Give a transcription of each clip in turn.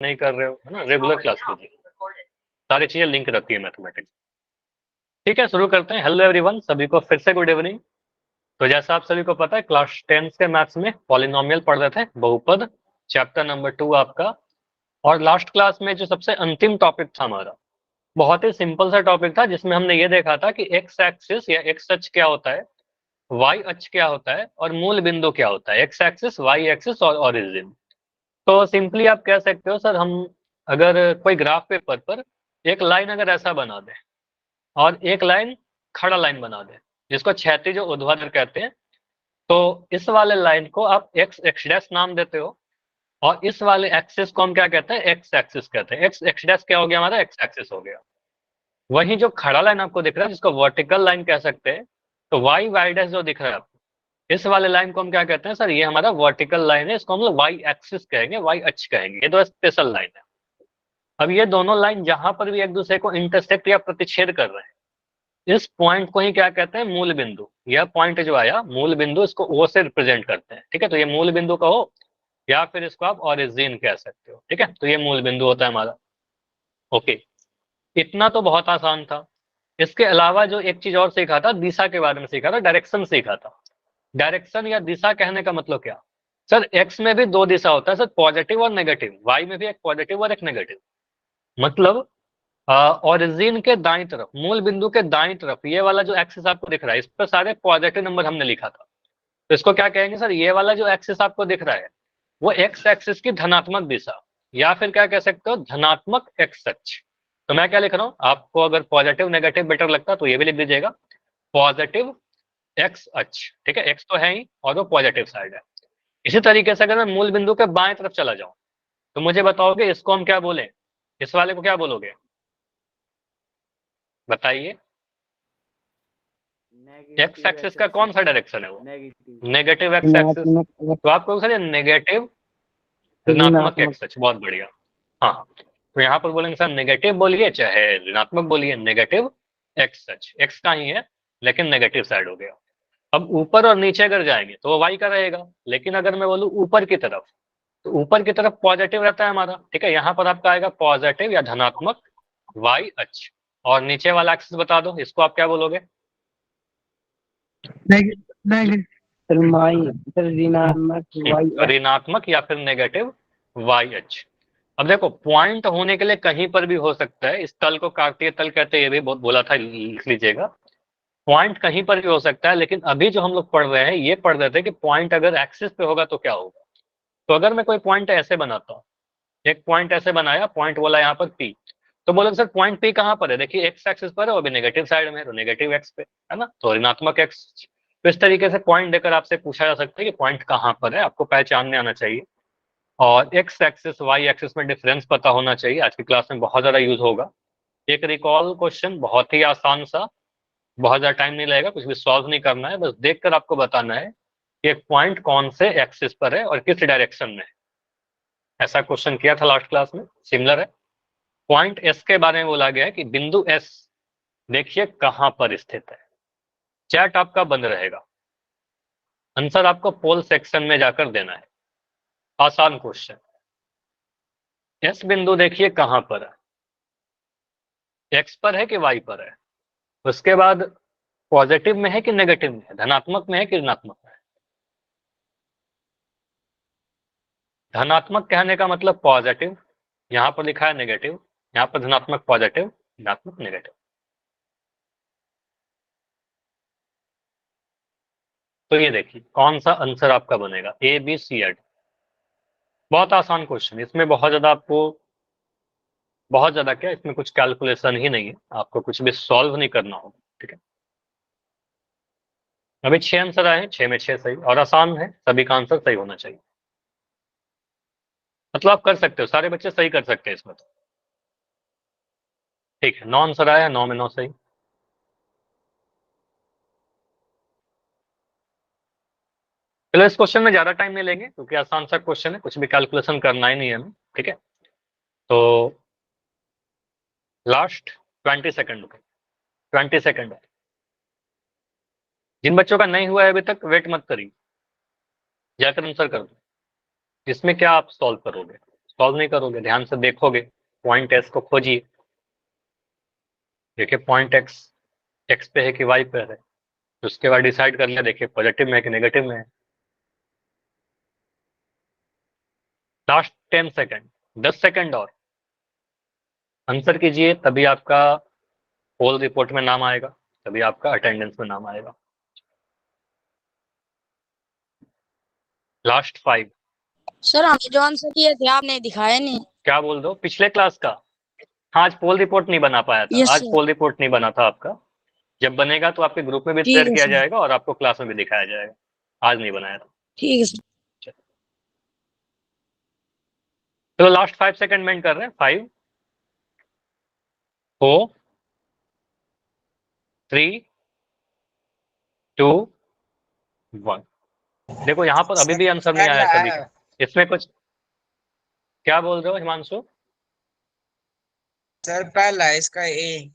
नहीं कर रहे हो, है ना, रेगुलर क्लास कीजिए, सारी चीजें लिंक रहती है मैथमेटिक्स। ठीक है, शुरू करते हैं। हेलो एवरीवन, सभी को फिर से गुड इवनिंग। तो जैसा आप सभी को पता है, क्लास 10 के मैथ्स में पॉलिनोमियल पढ़ रहे थे, बहुपद, चैप्टर नंबर 2 आपका। और लास्ट क्लास में जो सबसे अंतिम टॉपिक था हमारा, बहुत ही सिंपल सा टॉपिक था, जिसमें हमने ये देखा था कि एक्स एक्सिस या एक्स अक्ष क्या होता है, वाई अक्ष क्या होता है, और मूल बिंदु क्या होता है। एक्स एक्सिस, वाई एक्सिस और ओरिजिन। तो सिंपली आप कह सकते हो सर, हम अगर कोई ग्राफ पेपर पर एक लाइन अगर ऐसा बना दें और एक लाइन खड़ा लाइन बना दें, जिसको क्षैतिज और ऊर्ध्वाधर कहते हैं, तो इस वाले लाइन को आप एक्स एक्स डैश नाम देते हो, और इस वाले एक्सिस को हम क्या कहते हैं, एक्स एक्सिस कहते हैं। एक्स एक्स डैश क्या हो गया हमारा, एक्स एक्सिस हो गया। वहीं जो खड़ा लाइन आपको दिख रहा है, जिसको वर्टिकल लाइन कह सकते हैं, तो वाई वाई डैश जो दिख रहा है आपको, इस वाले लाइन को हम क्या कहते हैं सर, ये हमारा वर्टिकल लाइन है, इसको हम लोग वाई एक्सिस कहेंगे, वाई अक्ष कहेंगे। ये तो स्पेशल लाइन है। अब ये दोनों लाइन जहां पर भी एक दूसरे को इंटरसेक्ट या प्रतिच्छेद कर रहे हैं, इस पॉइंट को ही क्या कहते हैं, मूल बिंदु। यह पॉइंट जो आया मूल बिंदु, इसको ओ से रिप्रेजेंट करते हैं। ठीक है, तो ये मूल बिंदु कहो, या फिर इसको आप ओरिजिन कह सकते हो। ठीक है, तो ये मूल बिंदु होता है हमारा। ओके, इतना तो बहुत आसान था। इसके अलावा जो एक चीज और सीखा था, दिशा के बारे में सीखा था, डायरेक्शन सीखा था। डायरेक्शन या दिशा कहने का मतलब क्या सर, एक्स में भी दो दिशा होता है सर, पॉजिटिव और नेगेटिव। वाई में भी एक पॉजिटिव और एक नेगेटिव। मतलब ओरिजिन के दाईं तरफ, मूल बिंदु के दाईं तरफ, ये वाला जो एक्सिस आपको दिख रहा है, इस पर सारे पॉजिटिव नंबर हमने लिखा था। तो इसको क्या कहेंगे सर, ये वाला जो एक्सिस आपको दिख रहा है, वो एक्स एक्सिस की धनात्मक दिशा, या फिर क्या कह सकते हो, धनात्मक एक्स अक्ष। तो मैं क्या लिख रहा हूँ, आपको अगर पॉजिटिव नेगेटिव बेटर लगता तो ये भी लिख दीजिएगा, पॉजिटिव एक्स अक्ष। ठीक है, एक्स तो है ही और वो पॉजिटिव साइड है। इसी तरीके से अगर मैं मूल बिंदु के बाएं तरफ चला जाऊं, तो मुझे बताओगे इसको हम क्या बोले, इस वाले को क्या बोलोगे, बताइए। एक्स नेगेटिव एक्सिस एक्स का कौन सा एक्सिस। डायरेक्शन है वो, नेगेटिव। Negative x axis. तो आप कहोगे सर ये नेगेटिव ऋणात्मक एक्स अक्ष, बहुत बढ़िया। हाँ, तो यहाँ पर बोलेंगे सर नेगेटिव बोलिए चाहे ऋणात्मक बोलिए, नेगेटिव एक्स अक्ष, एक्स का ही है लेकिन नेगेटिव साइड हो गया। अब ऊपर और नीचे अगर जाएंगे तो वो वाई का रहेगा, लेकिन अगर मैं बोलूँ ऊपर की तरफ, तो ऊपर की तरफ पॉजिटिव रहता है हमारा। ठीक है, यहाँ पर आपका आएगा पॉजिटिव या धनात्मक वाई अक्ष। और नीचे वाला एक्सिस बता दो, इसको आप क्या बोलोगे, ऋणात्मक या फिर नेगेटिव वाई अक्ष। अब देखो, पॉइंट होने के लिए कहीं पर भी हो सकता है, इस तल को कार्तीय तल कहते हैं, ये भी बहुत बोला था, लिख लीजिएगा। पॉइंट कहीं पर भी हो सकता है, लेकिन अभी जो हम लोग पढ़ रहे हैं, ये पढ़ रहे थे कि पॉइंट अगर एक्सिस पे होगा तो क्या होगा। तो अगर मैं कोई पॉइंट ऐसे बनाता हूँ, एक पॉइंट ऐसे बनाया, पॉइंट बोला यहाँ पर पी, तो बोले सर पॉइंट पी कहाँ पर है, देखिए एक्स एक्सिस पर है, वो भी नेगेटिव साइड में, तो नेगेटिव एक्स पे है ना, तो ऋणात्मक एक्स। तो इस तरीके से पॉइंट देकर आपसे पूछा जा सकता है कि पॉइंट कहाँ पर है, आपको पहचानने आना चाहिए। और एक्स एक्सिस वाई एक्सिस में डिफरेंस पता होना चाहिए, आज की क्लास में बहुत ज्यादा यूज होगा। एक रिकॉल क्वेश्चन, बहुत ही आसान सा, बहुत ज्यादा टाइम नहीं लगेगा, कुछ भी सॉल्व नहीं करना है, बस देखकर आपको बताना है कि एक पॉइंट कौन से एक्सिस पर है और किस डायरेक्शन में है। ऐसा क्वेश्चन किया था लास्ट क्लास में, सिमिलर है। पॉइंट एस के बारे में बोला गया है कि बिंदु एस देखिए कहां पर स्थित है। चैट आपका बंद रहेगा, आंसर आपको पोल सेक्शन में जाकर देना है। आसान क्वेश्चन। एस बिंदु देखिए कहां पर है, एक्स पर है कि वाई पर है, उसके बाद पॉजिटिव में है कि नेगेटिव में है, धनात्मक में है कि ऋणात्मक में है। धनात्मक कहने का मतलब पॉजिटिव, यहां पर लिखा है नेगेटिव, यहां पर धनात्मक पॉजिटिव, ऋणात्मक नेगेटिव। तो ये देखिए कौन सा आंसर आपका बनेगा, ए बी सी एड। बहुत आसान क्वेश्चन, इसमें बहुत ज्यादा आपको, बहुत ज्यादा क्या, इसमें कुछ कैलकुलेशन ही नहीं है, आपको कुछ भी सॉल्व नहीं करना होगा। ठीक है, अभी 6 आंसर आए हैं, 6 में 6 सही, और आसान है, सभी का आंसर सही होना चाहिए। मतलब आप कर सकते हो, सारे बच्चे सही कर सकते हैं इसमें तो। ठीक है, 9 आंसर आया, 9 में 9 सही। चलो इस क्वेश्चन में ज्यादा टाइम नहीं लेंगे, क्योंकि आसान सा क्वेश्चन है, कुछ भी कैलकुलेशन करना ही नहीं है हमें। ठीक है, तो लास्ट 20 सेकंड, 20 सेकंड। जिन बच्चों का नहीं हुआ है अभी तक, वेट मत करिए, जाकर आंसर कर दो। इसमें क्या आप सॉल्व करोगे, सॉल्व नहीं करोगे, ध्यान से देखोगे, पॉइंट एस को खोजिए, देखिए पॉइंट एक्स पे है कि वाई पे है, उसके बाद डिसाइड कर लिया, देखिए पॉजिटिव में है कि नेगेटिव में है। लास्ट 10 सेकेंड, 10 सेकेंड और आंसर कीजिए, तभी आपका होल रिपोर्ट में नाम आएगा, तभी आपका अटेंडेंस में नाम आएगा। लास्ट 5। सर हमने जो आंसर किए थे आपने दिखाया नहीं। क्या बोल दो, पिछले क्लास का? हाँ, आज पोल रिपोर्ट नहीं बना पाया था, यस आज सर। पोल रिपोर्ट नहीं बना था आपका, जब बनेगा तो आपके ग्रुप में भी ठीक शेयर है किया सर। जाएगा और आपको क्लास में भी दिखाया जाएगा, आज नहीं बनाया था। ठीक है सर। चलो लास्ट 5 सेकंड में कर रहे हैं, 5 4 3 2 1। देखो यहाँ पर अभी भी आंसर नहीं आया सभी का, इसमें कुछ, क्या बोल रहे हो हिमांशु? सर पहला इसका ए।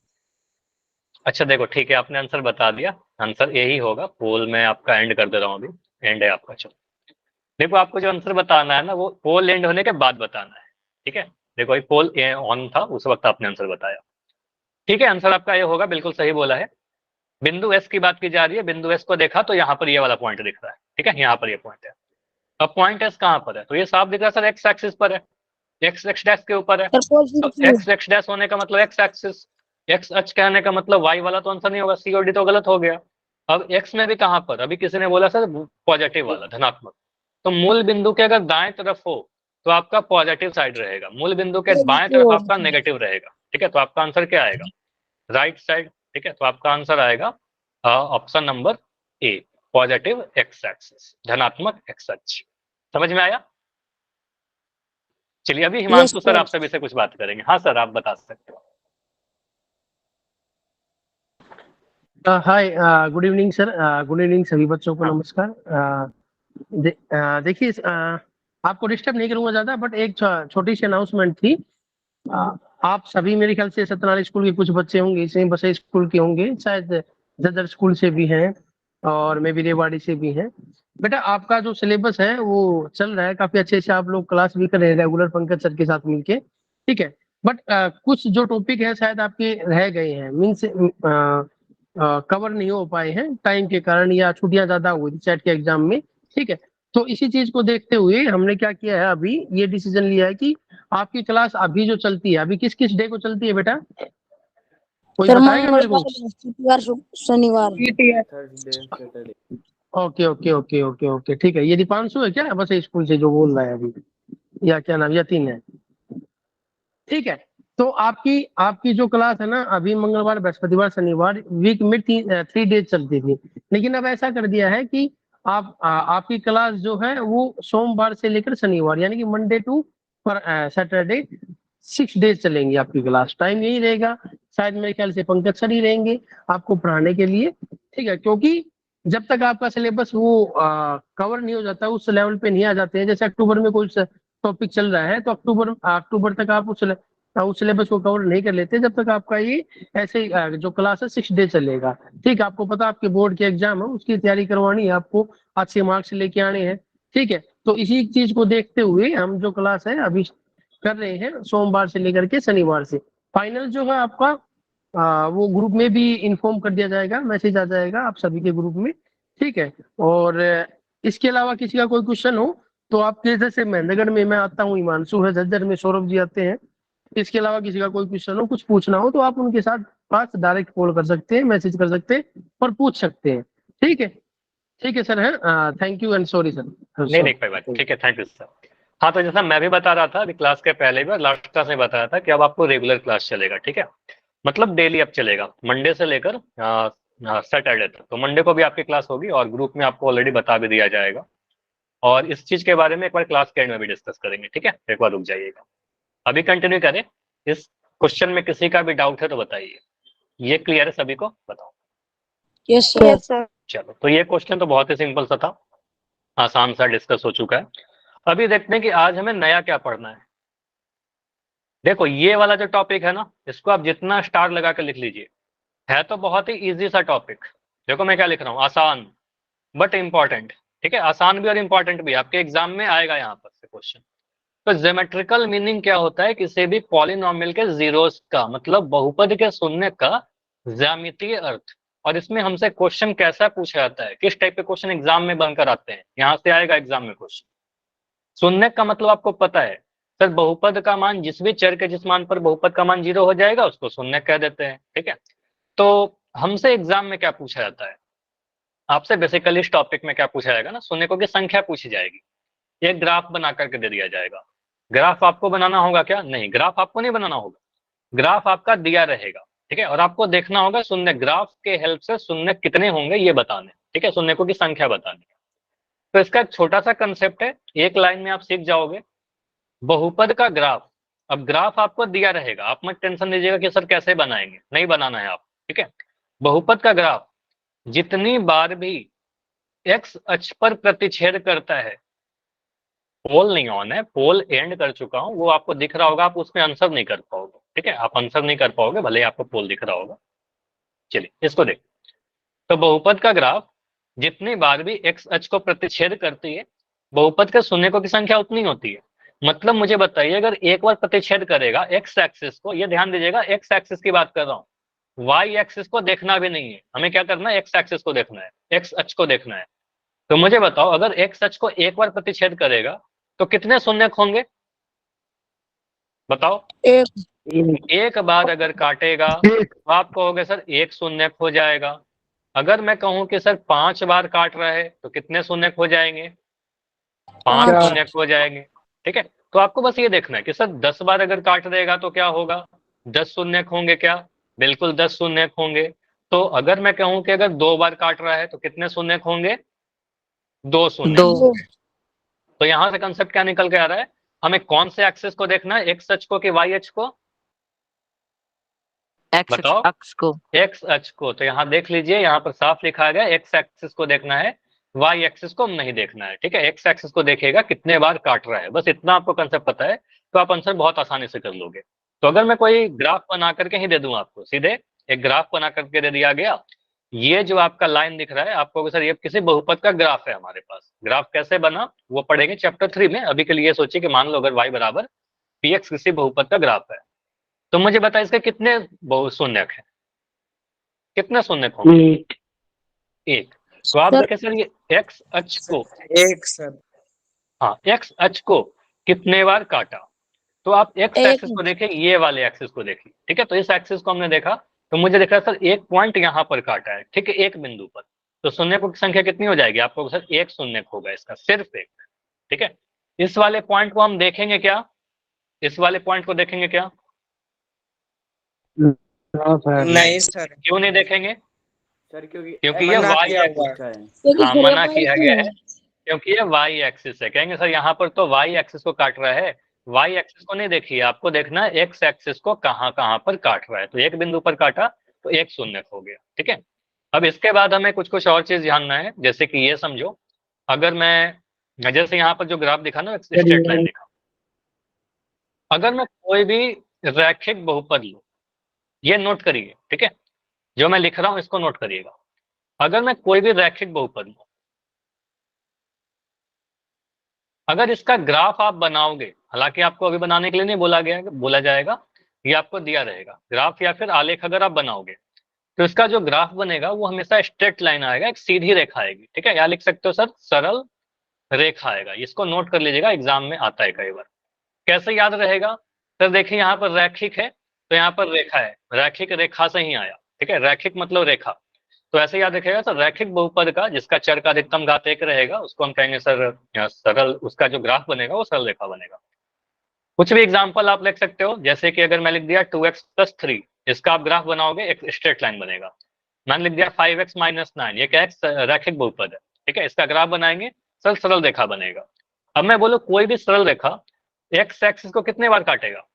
अच्छा देखो ठीक है, आपने आंसर बता दिया, आंसर यही होगा। पोल में आपका एंड कर दे रहा हूँ, अभी एंड है आपका। चलो देखो, आपको जो आंसर बताना है ना, वो पोल एंड होने के बाद बताना है, ठीक है। देखो पोल ऑन था उस वक्त आपने आंसर बताया, ठीक है। आंसर आपका ये होगा, बिल्कुल सही बोला है। बिंदु एस की बात की जा रही है, बिंदु एस को देखा तो यहाँ पर ये वाला पॉइंट दिख रहा है, ठीक है, यहाँ पर ये पॉइंट है। अब पॉइंट एस कहाँ पर है, तो ये साफ दिख रहा है सर, एक्स एक्सिस पर है, एक्स एक्स डैश के ऊपर है। सर तो एक्स एक्स डैश होने का मतलब एक्स एक्सिस, एक्स अक्ष कहने का मतलब वाई वाला तो आंसर नहीं होगा, सी और डी तो गलत हो गया। अब एक्स में भी कहाँ पर, अभी किसी ने बोला सर पॉजिटिव वाला, धनात्मक, तो मूल बिंदु के अगर दाएं तरफ हो तो आपका पॉजिटिव साइड रहेगा, मूल बिंदु के बाएं तरफ आपका नेगेटिव रहेगा, ठीक है। तो आपका आंसर क्या आएगा, राइट साइड, ठीक है। तो आपका आंसर आएगा option number A, positive x axis, धनात्मक एक्स अक्ष। समझ में आया? चलिए अभी हिमांशु सर आप सभी से कुछ बात करेंगे। हाँ सर, आप बता सकते हो। Hi, good evening sir, good evening सभी बच्चों को हाँ। नमस्कार। देखिए, आपको डिस्टर्ब नहीं करूंगा ज्यादा, बट एक छोटी सी अनाउंसमेंट थी। आप सभी मेरे ख्याल से सत्यनारायण स्कूल के कुछ बच्चे होंगे, इसे बसे स्कूल के होंगे, शायद जदर स्कूल से भी हैं और मे बी रेवाड़ी से भी हैं। बेटा आपका जो सिलेबस है वो चल रहा है काफी अच्छे से, आप लोग क्लास भी कर रहे हैं रेगुलर पंकज सर के साथ मिलके, ठीक है। बट कुछ जो टॉपिक है शायद आपके रह गए हैं, मीन्स कवर नहीं हो पाए हैं टाइम के कारण, या छुट्टियां ज्यादा हुई थी सेट के एग्जाम में, ठीक है। तो इसी चीज को देखते हुए हमने क्या किया है, अभी ये डिसीजन लिया है कि आपकी क्लास अभी जो चलती है, अभी किस किस डे को चलती है बेटा, कोई बताएगा मेरे को? शनिवार। Okay okay okay okay okay, ठीक है। ये दीपांशु है क्या बस स्कूल से जो बोल रहा है अभी, या क्या नाम, यतीन है, ठीक है। तो आपकी आपकी जो क्लास है ना, अभी मंगलवार बृहस्पतिवार शनिवार वीक में 3 डेज चलती थी, लेकिन अब ऐसा कर दिया है कि आपकी क्लास जो है वो सोमवार से लेकर शनिवार, यानी कि मंडे टू सैटरडे 6 डेज चलेंगी आपकी क्लास। टाइम यही रहेगा, शायद मेरे ख्याल से पंकज सर ही रहेंगे आपको पढ़ाने के लिए, ठीक है। क्योंकि जब तक आपका सिलेबस वो कवर नहीं हो जाता, उस लेवल पे नहीं आ जाते हैं, जैसे अक्टूबर में कोई टॉपिक चल रहा है तो अक्टूबर तक आप उस सिलेबस को कवर नहीं कर लेते, जब तक आपका ये ऐसे जो क्लास है 6 डे चलेगा, ठीक है। आपको पता आपके बोर्ड के एग्जाम है, उसकी तैयारी करवानी है आपको, अच्छे मार्क्स लेके आने हैं, ठीक है। तो इसी चीज को देखते हुए हम जो क्लास है अभी कर रहे हैं सोमवार से लेकर के शनिवार से। फाइनल जो है आपका वो ग्रुप में भी इन्फॉर्म कर दिया जाएगा, मैसेज आ जाएगा आप सभी के ग्रुप में, ठीक है। और इसके अलावा किसी का कोई क्वेश्चन हो तो आपके, जैसे महेंद्रगढ़ में मैं आता हूँ, हिमांशु है, झज्जर में सौरभ जी आते हैं, इसके अलावा किसी का कोई क्वेश्चन हो, कुछ पूछना हो तो आप उनके साथ पास डायरेक्ट कॉल कर सकते हैं, मैसेज कर सकते हैं और पूछ सकते हैं, ठीक है। ठीक है सर, है, thank you and sorry sir. नहीं कोई बात, ठीक है, थैंक यू सर। हाँ तो जैसा मैं भी बता रहा था अभी क्लास के पहले भी और लास्ट क्लास में बताया था कि अब आपको रेगुलर क्लास चलेगा, ठीक है। मतलब डेली अब चलेगा, मंडे से लेकर सैटरडे तक। तो मंडे को भी आपकी क्लास होगी और ग्रुप में आपको ऑलरेडी बता भी दिया जाएगा, और इस चीज के बारे में एक बार क्लास के एंड में भी डिस्कस करेंगे, ठीक है। एक बार रुक जाइएगा, अभी कंटिन्यू करें। इस क्वेश्चन में किसी का भी डाउट है तो बताइए, ये क्लियर है सभी को? बताओ। Yes sir. चलो, तो ये क्वेश्चन तो बहुत ही सिंपल सा था, आसान सा डिस्कस हो चुका है। अभी देखते हैं कि आज हमें नया क्या पढ़ना है। देखो ये वाला जो टॉपिक है ना, इसको आप जितना स्टार लगा के लिख लीजिए, है तो बहुत ही इजी सा टॉपिक। देखो मैं क्या लिख रहा हूँ, आसान बट इम्पॉर्टेंट, ठीक है। आसान भी और इम्पॉर्टेंट भी, आपके एग्जाम में आएगा यहाँ पर से क्वेश्चन। तो ज्योमेट्रिकल मीनिंग क्या होता है? किसी भी पॉलिनोमियल के जीरोस का, मतलब बहुपद के शून्य का ज्यामितीय अर्थ। और इसमें हमसे क्वेश्चन कैसा पूछा जाता है, किस टाइप के क्वेश्चन एग्जाम में बनकर आते हैं, यहाँ से आएगा एग्जाम में क्वेश्चन। शून्य का मतलब आपको पता है सर, बहुपद का मान, जिस भी चर के जिस मान पर बहुपद का मान 0 हो जाएगा उसको शून्य कह देते हैं, ठीक है। तो हमसे एग्जाम में क्या पूछा जाता है, आपसे बेसिकली इस टॉपिक में क्या पूछा जाएगा ना, शून्यकों की संख्या पूछी जाएगी, एक ग्राफ बना करके दे दिया जाएगा। ग्राफ आपको बनाना होगा क्या? नहीं, ग्राफ आपको नहीं बनाना होगा, ग्राफ आपका दिया रहेगा, ठीक है। और आपको देखना होगा शून्य, ग्राफ के हेल्प से शून्य कितने होंगे ये बताने, ठीक है, शून्यकों की संख्या बतानी। तो इसका एक छोटा सा कंसेप्ट है, एक लाइन में आप सीख जाओगे। बहुपद का ग्राफ, अब ग्राफ आपको दिया रहेगा, आप मत टेंशन लीजिएगा कि सर कैसे बनाएंगे, नहीं बनाना है आप, ठीक है। बहुपद का ग्राफ जितनी बार भी एक्स अक्ष पर प्रतिच्छेद करता है, पोल नहीं ऑन है, पोल एंड कर चुका हूं, वो आपको दिख रहा होगा, आप उसमें आंसर नहीं कर पाओगे, ठीक है, आप आंसर नहीं कर पाओगे भले ही आपको पोल दिख रहा होगा। चलिए इसको देख, तो बहुपद का ग्राफ जितनी बार भी एक्स अक्ष को प्रतिच्छेद करती है, बहुपद के शून्यकों की संख्या उतनी होती है। मतलब मुझे बताइए, अगर एक बार प्रतिच्छेद करेगा एक्स एक्सिस को, ये ध्यान दीजिएगा एक्स एक्सिस की बात कर रहा हूँ, वाई एक्सिस को देखना भी नहीं है, हमें क्या करना है, एक्स एक्सिस को देखना है, एक्स अक्ष को देखना है। तो मुझे बताओ, अगर एक्स अक्ष को एक बार प्रतिच्छेद करेगा तो कितने शून्यक होंगे, बताओ। एक बार अगर काटेगा तो आप कहोगे सर एक शून्यक हो जाएगा। अगर मैं कहूं कि सर 5 बार काट रहा है तो कितने शून्यक हो जाएंगे, 5 पाँच। शून्यक हो जाएंगे, ठीक है। तो आपको बस ये देखना है कि सर 10 बार अगर काट देगा तो क्या होगा, 10 शून्यक होंगे क्या, बिल्कुल 10 शून्यक होंगे। तो अगर मैं कहूं कि अगर 2 बार काट रहा है तो कितने शून्यक होंगे, 2 शून्यक। दो। तो यहां से कंसेप्ट क्या निकल के आ रहा है, हमें कौन से एक्सिस को देखना है, एक्स अक्ष को कि वाई अक्ष को, बताओ। अक्ष को। एक्स अक्ष को। तो यहाँ देख लीजिए, यहाँ पर साफ लिखा गया एक्स एक्सिस को देखना है, वाई एक्सिस को नहीं देखना है, ठीक है। एक्स एक्सिस को देखेगा कितने बार काट रहा है, बस इतना आपको कंसेप्ट पता है तो आप आंसर बहुत आसानी से कर लोगे। तो अगर मैं कोई ग्राफ बना करके ही दे दूं आपको, सीधे एक ग्राफ बना करके दे दिया गया, ये जो आपका लाइन दिख रहा है आपको, सर ये किसी बहुपद का ग्राफ है हमारे पास, ग्राफ कैसे बना वो पढ़ेंगे चैप्टर 3 में। अभी के लिए सोचिए कि मान लो अगर y बराबर px किसी बहुपद का ग्राफ है, तो मुझे बता इसके कितने शून्यक है, कितने शून्यक होंगे, एक। तो आप सर- देखें सर, ये एक्स अक्ष को, एक सर। हाँ एक्स अक्ष को कितने बार काटा, तो आप एक्स एक। एक्सिस को देखें, ये वाले एक्सिस को देखिए, ठीक है। तो इस एक्सिस को हमने देखा, तो मुझे दिख रहा है सर एक पॉइंट यहाँ पर काटा है, ठीक है, एक बिंदु पर। तो शून्यकों की संख्या कितनी हो जाएगी, आपको सर एक शून्यक होगा इसका, सिर्फ एक, ठीक है। इस वाले पॉइंट को हम देखेंगे क्या, इस वाले पॉइंट को देखेंगे क्या, नहीं सर। क्यों नहीं देखेंगे, सर क्योंकि ये मना वाई किया एक्सिस, हुआ है। क्योंकि हाँ सर ये मना पाइप किया गया है। है, क्योंकि ये वाई एक्सिस है। कहेंगे सर यहाँ पर तो वाई एक्सिस को काट रहा है, वाई एक्सिस को नहीं देखिए, आपको देखना है एक्स एक्सिस को कहाँ कहाँ पर काट रहा है। तो एक बिंदु पर काटा तो एक शून्यक हो गया, ठीक है। अब इसके बाद हमें कुछ कुछ और चीज जानना है, जैसे कि ये समझो, अगर मैं जैसे यहाँ पर जो ग्राफ दिखा ना, स्ट्रेट लाइन दिखा, अगर मैं कोई भी रैखिक बहुपद लूं, ये नोट करिए, ठीक है, जो मैं लिख रहा हूं इसको नोट करिएगा। अगर मैं कोई भी रैखिक बहुपद लूं, अगर इसका ग्राफ आप बनाओगे, हालांकि आपको अभी बनाने के लिए नहीं बोला जाएगा, ये आपको दिया रहेगा ग्राफ या फिर आलेख, अगर आप बनाओगे तो इसका जो ग्राफ बनेगा वो हमेशा स्ट्रेट लाइन आएगा, एक सीधी रेखा आएगी, ठीक है। या लिख सकते हो सर सरल रेखा आएगा, इसको नोट कर लीजिएगा, एग्जाम में आता है कई बार। कैसे याद रहेगा, सर देखिए यहाँ पर रैखिक है तो यहाँ पर रेखा है, रैखिक रेखा से ही आया, ठीक है, रैखिक मतलब रेखा। तो ऐसे याद रखेगा सर, रैखिक बहुपद का जिसका चर का अधिकतम घात 1 रहेगा उसको हम कहेंगे सर सरल, उसका जो ग्राफ बनेगा वो सरल रेखा बनेगा। कुछ भी एग्जांपल आप लिख सकते हो, जैसे कि अगर मैं लिख दिया 2x+3, इसका आप ग्राफ बनाओगे एक स्ट्रेट लाइन बनेगा। मैंने लिख दिया 5x-9, ये क्या है, रैखिक बहुपद है, ठीक है, इसका ग्राफ बनाएंगे सर सरल रेखा बनेगा। अब मैं बोलूं कोई भी सरल रेखा एक्स एक्सिस को कितने बार काटेगा,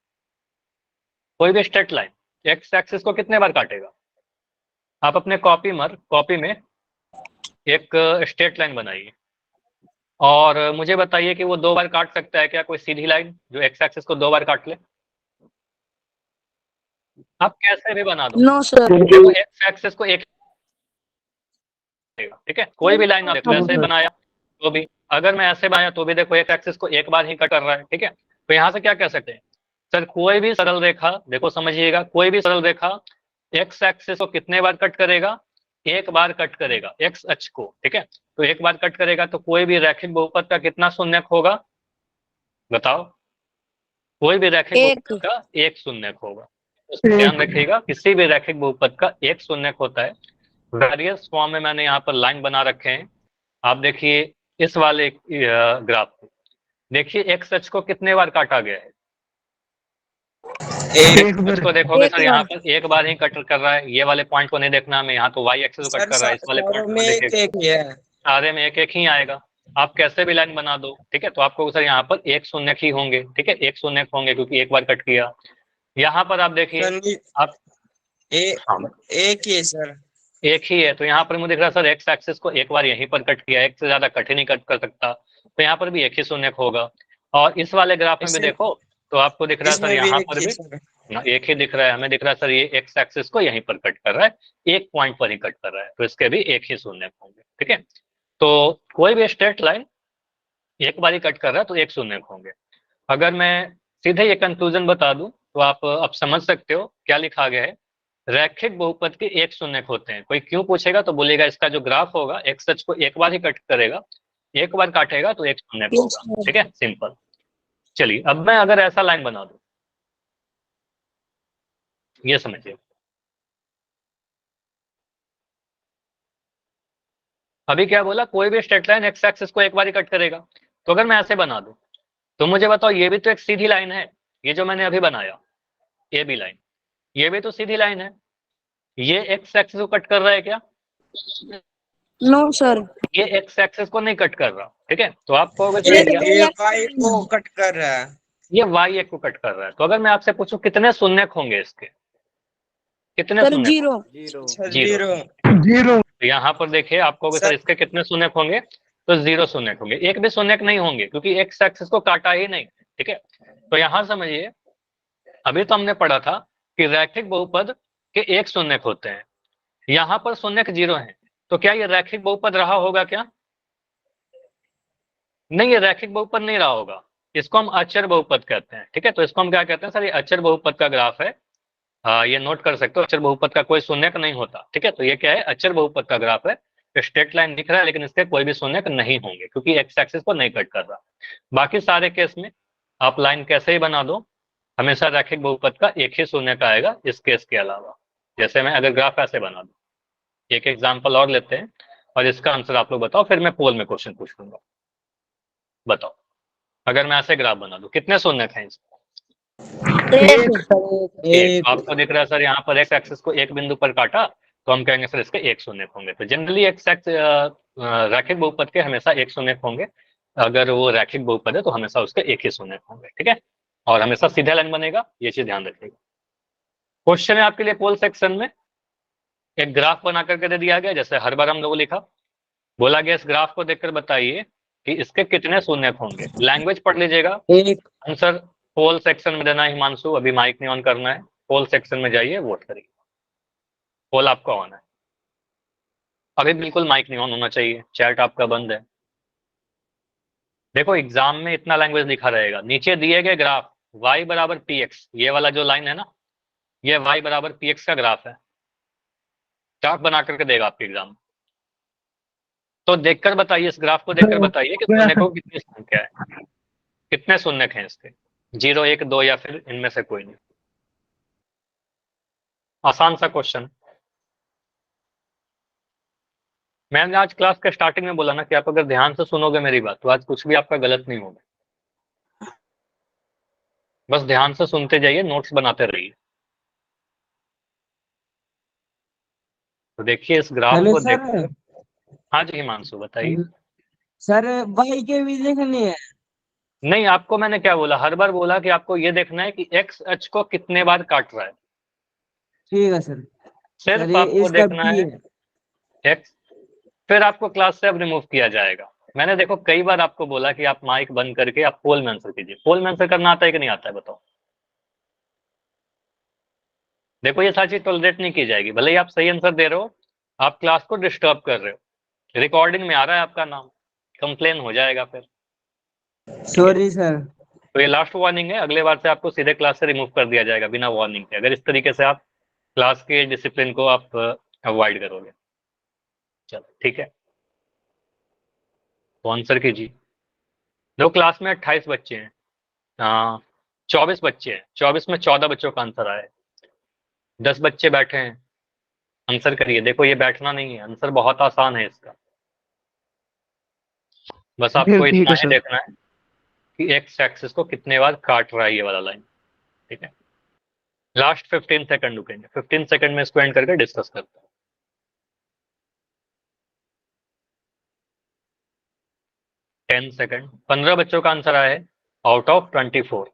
कोई भी स्ट्रेट लाइन एक्स एक्सिस को कितने बार काटेगा, आप अपने कॉपी में एक स्ट्रेट लाइन बनाइए और मुझे बताइए कि वो 2 बार काट सकता है क्या, कोई सीधी लाइन जो एक्स एक्सिस को 2 बार काट ले, आप कैसे भी बना दो, नो सर। देखो एक्स एक्सिस को एक, ठीक है, कोई भी लाइन आप ऐसे बनाया तो भी, अगर मैं ऐसे बनाया तो भी देखो एक्स एक्सिस को एक बार ही कट कर रहा है, ठीक है। तो यहाँ से क्या कह सकते हैं सर, कोई भी सरल रेखा, देखो समझिएगा, कोई भी सरल रेखा एक्स एक्सिस को कितने बार कट करेगा, एक बार कट करेगा एक्स अक्ष को, ठीक है। तो एक बार कट करेगा तो कोई भी रैखिक बहुपद का कितना शून्यक होगा, बताओ। कोई भी रैखिक एक। बहुपद का एक शून्यक होगा। तो ध्यान रखिएगा, किसी भी रैखिक बहुपद का एक शून्यक होता है। वेरियस फॉर्म में मैंने यहाँ पर लाइन बना रखे हैं। आप देखिए इस वाले ग्राफ को, देखिए एक्स अक्ष को कितने बार काटा गया है, एक अक्ष को देखोगे एक सर यहाँ बार। पर एक बार ही कट कर रहा है, ये वाले पॉइंट को नहीं देखना हमें, यहाँ तो वाई एक्सिस को कट सर, कर रहा है, इस वाले सारों पॉइंट में को एक देखिए एक ही है। सारे में एक एक ही आएगा। आप कैसे भी लाइन बना दो, ठीक है। तो आपको सर यहाँ पर एक शून्यक ही होंगे, ठीक है, एक शून्यक होंगे क्योंकि एक बार कट किया। यहाँ पर आप देखिए सर आप हाँ, एक ही है सर। एक ही है। तो यहाँ पर मुझे दिख रहा है सर एक्स एक्सिस को एक बार यहीं पर कट किया, एक से ज्यादा कट ही नहीं कट कर सकता, तो यहाँ पर भी एक ही शून्यक होगा। और इस वाले ग्राफ में भी देखो तो आपको दिख रहा है सर इसमें भी यहाँ एक पर ही भी सर। एक ही दिख रहा है, हमें दिख रहा है सर ये एक्स एक्सिस को यहीं पर कट कर रहा है, एक पॉइंट पर ही कट कर रहा है, तो इसके भी एक ही शून्यक होंगे, ठीक है। तो कोई भी स्ट्रेट लाइन एक बार ही कट कर रहा है तो एक शून्यक होंगे। अगर मैं सीधे ये कंक्लूजन बता दूं तो आप अब समझ सकते हो क्या लिखा गया है, रैखिक बहुपद के एक शून्यक होते हैं। कोई क्यों पूछेगा तो बोलेगा इसका जो ग्राफ होगा एक्स अक्ष को एक बार ही कट करेगा, एक बार काटेगा तो एक शून्यक होगा, ठीक है, सिंपल। चलिए अब मैं अगर ऐसा लाइन बना दूं, ये समझिए, अभी क्या बोला, कोई भी स्ट्रेट लाइन एक्स एक्सिस को एक बार ही कट करेगा। तो अगर मैं ऐसे बना दूं तो मुझे बताओ, ये भी तो एक सीधी लाइन है, ये जो मैंने अभी बनाया ए बी लाइन, ये भी तो सीधी लाइन है, ये एक्स एक्सिस को कट कर रहा है क्या, नो सर। ये एक्स एक्सिस को नहीं कट कर रहा, ठीक है। तो आप कहोगे ये सर ये वाई को कट कर रहा है। ये वाई एक को कट कर रहा है। तो अगर मैं आपसे पूछूं कितने शून्यक होंगे इसके, कितने सर शून्यक जीरो। Sir zero. जीरो। तो यहाँ पर देखिए आप कहोगे सर इसके कितने शून्यक होंगे, तो जीरो शून्यक होंगे, एक भी शून्यक नहीं होंगे क्योंकि एक्स एक्सिस को काटा ही नहीं, ठीक है। तो यहाँ समझिए, अभी तो हमने पढ़ा था कि रैखिक बहुपद के एक शून्यक होते हैं, यहाँ पर शून्यक जीरो है, तो क्या ये रैखिक बहुपद रहा होगा क्या, नहीं, ये रैखिक बहुपद नहीं रहा होगा, इसको हम अचर बहुपद कहते हैं, ठीक है। तो इसको हम क्या कहते हैं सर, ये अचर बहुपद का ग्राफ है, ये नोट कर सकते हो, अचर बहुपद का कोई शून्यक नहीं होता, ठीक है। तो ये क्या है, अचर बहुपद का ग्राफ है, स्ट्रेट लाइन दिख रहा है लेकिन इसके कोई भी शून्यक नहीं होंगे क्योंकि एक्स एक्सिस को नहीं कट कर रहा। बाकी सारे केस में आप लाइन कैसे ही बना दो, हमेशा रैखिक बहुपद का एक ही शून्यक आएगा इस केस के अलावा। जैसे मैं अगर ग्राफ ऐसे बना दूं, एक एग्जाम्पल और लेते हैं और इसका आंसर आप लोग बताओ, फिर मैं पोल में क्वेश्चन पूछ लूंगा। बताओ अगर मैं ऐसे ग्राफ बना दूं कितने शून्यक हैं इसमें, एक। आपको दिख रहा है सर यहाँ पर एक्स एक्सिस को एक बिंदु पर काटा तो हम कहेंगे सर इसके एक शून्यक होंगे। तो जनरली एक्स रैखिक बहुपद के हमेशा एक शून्यक होंगे, अगर वो रैखिक बहुपद है तो हमेशा उसके एक ही शून्यक होंगे, ठीक है। और हमेशा सीधा लाइन बनेगा, ये चीज ध्यान रखिएगा। क्वेश्चन है आपके लिए पोल सेक्शन में, एक ग्राफ बना करके दे दिया गया, जैसे हर बार हम लोग लिखा, बोला गया इस ग्राफ को देखकर बताइए कि इसके कितने शून्यक होंगे। लैंग्वेज पढ़ लीजिएगा, आंसर पोल सेक्शन में देना है। हिमांशु अभी माइक नहीं ऑन करना है, पोल सेक्शन में जाइए, वोट करिए। पोल आपका ऑन है, अभी बिल्कुल माइक नहीं ऑन होना चाहिए, चैट आपका बंद है। देखो एग्जाम में इतना लैंग्वेज लिखा रहेगा, नीचे दिए गए ग्राफ y बराबर पी एक्स, ये वाला जो लाइन है ना, ये y बराबर पी एक्स का ग्राफ है, चार्ट बना करके देगा आपके एग्जाम। तो देखकर बताइए, इस ग्राफ को देखकर बताइए कि शून्यकों की कितनी संख्या है, कितने शून्यक हैं इसके, 0 1 2 या फिर इनमें से कोई नहीं। आसान सा क्वेश्चन। मैंने आज क्लास के स्टार्टिंग में बोला ना कि आप अगर ध्यान से सुनोगे मेरी बात तो आज कुछ भी आपका गलत नहीं होगा, बस ध्यान से सुनते जाइए, नोट्स बनाते रहिए। तो देखिए इस ग्राफ को देखकर, हाँ जी हिमांशु बताइए। सर वाई के भी देखने है। नहीं, आपको मैंने क्या बोला, हर बार बोला कि आपको ये देखना है कि एक्स अक्ष को कितने बार काट रहा है, ठीक है सर। सिर्फ आपको देखना है एक्स, फिर आपको क्लास से अब रिमूव किया जाएगा। मैंने देखो कई बार आपको बोला कि आप माइक बंद करके आप पोल में आंसर कीजिए। पोल में आंसर करना आता है कि नहीं आता है बताओ। देखो ये सारी चीज टॉलरेट नहीं की जाएगी, भले ही आप सही आंसर दे रहे हो, आप क्लास को डिस्टर्ब कर रहे हो, रिकॉर्डिंग में आ रहा है आपका नाम, कंप्लेन हो जाएगा फिर। Sorry sir. तो ये लास्ट वार्निंग है, अगले बार से आपको सीधे क्लास से रिमूव कर दिया जाएगा बिना वार्निंग के, अगर इस तरीके से आप क्लास के डिसिप्लिन को आप अवॉइड करोगे। चलो ठीक है, तो आंसर कीजिए। देखो क्लास में 28 बच्चे हैं, हाँ 24 बच्चे हैं, 24 में 14 बच्चों का आंसर आया है, 10 बच्चे बैठे हैं, आंसर करिए। देखो ये बैठना नहीं है, आंसर बहुत आसान है इसका, बस आपको ठीक इतना है ही सर। देखना है कि एक्स एक्सिस को कितने बार काट रहा है ये वाला लाइन। ठीक है, लास्ट 15 सेकंड रुकेंगे, 15 सेकंड में इसको एंड करके डिस्कस करते हैं। 10 सेकंड, 15 बच्चों का आंसर आया है आउट ऑफ 24।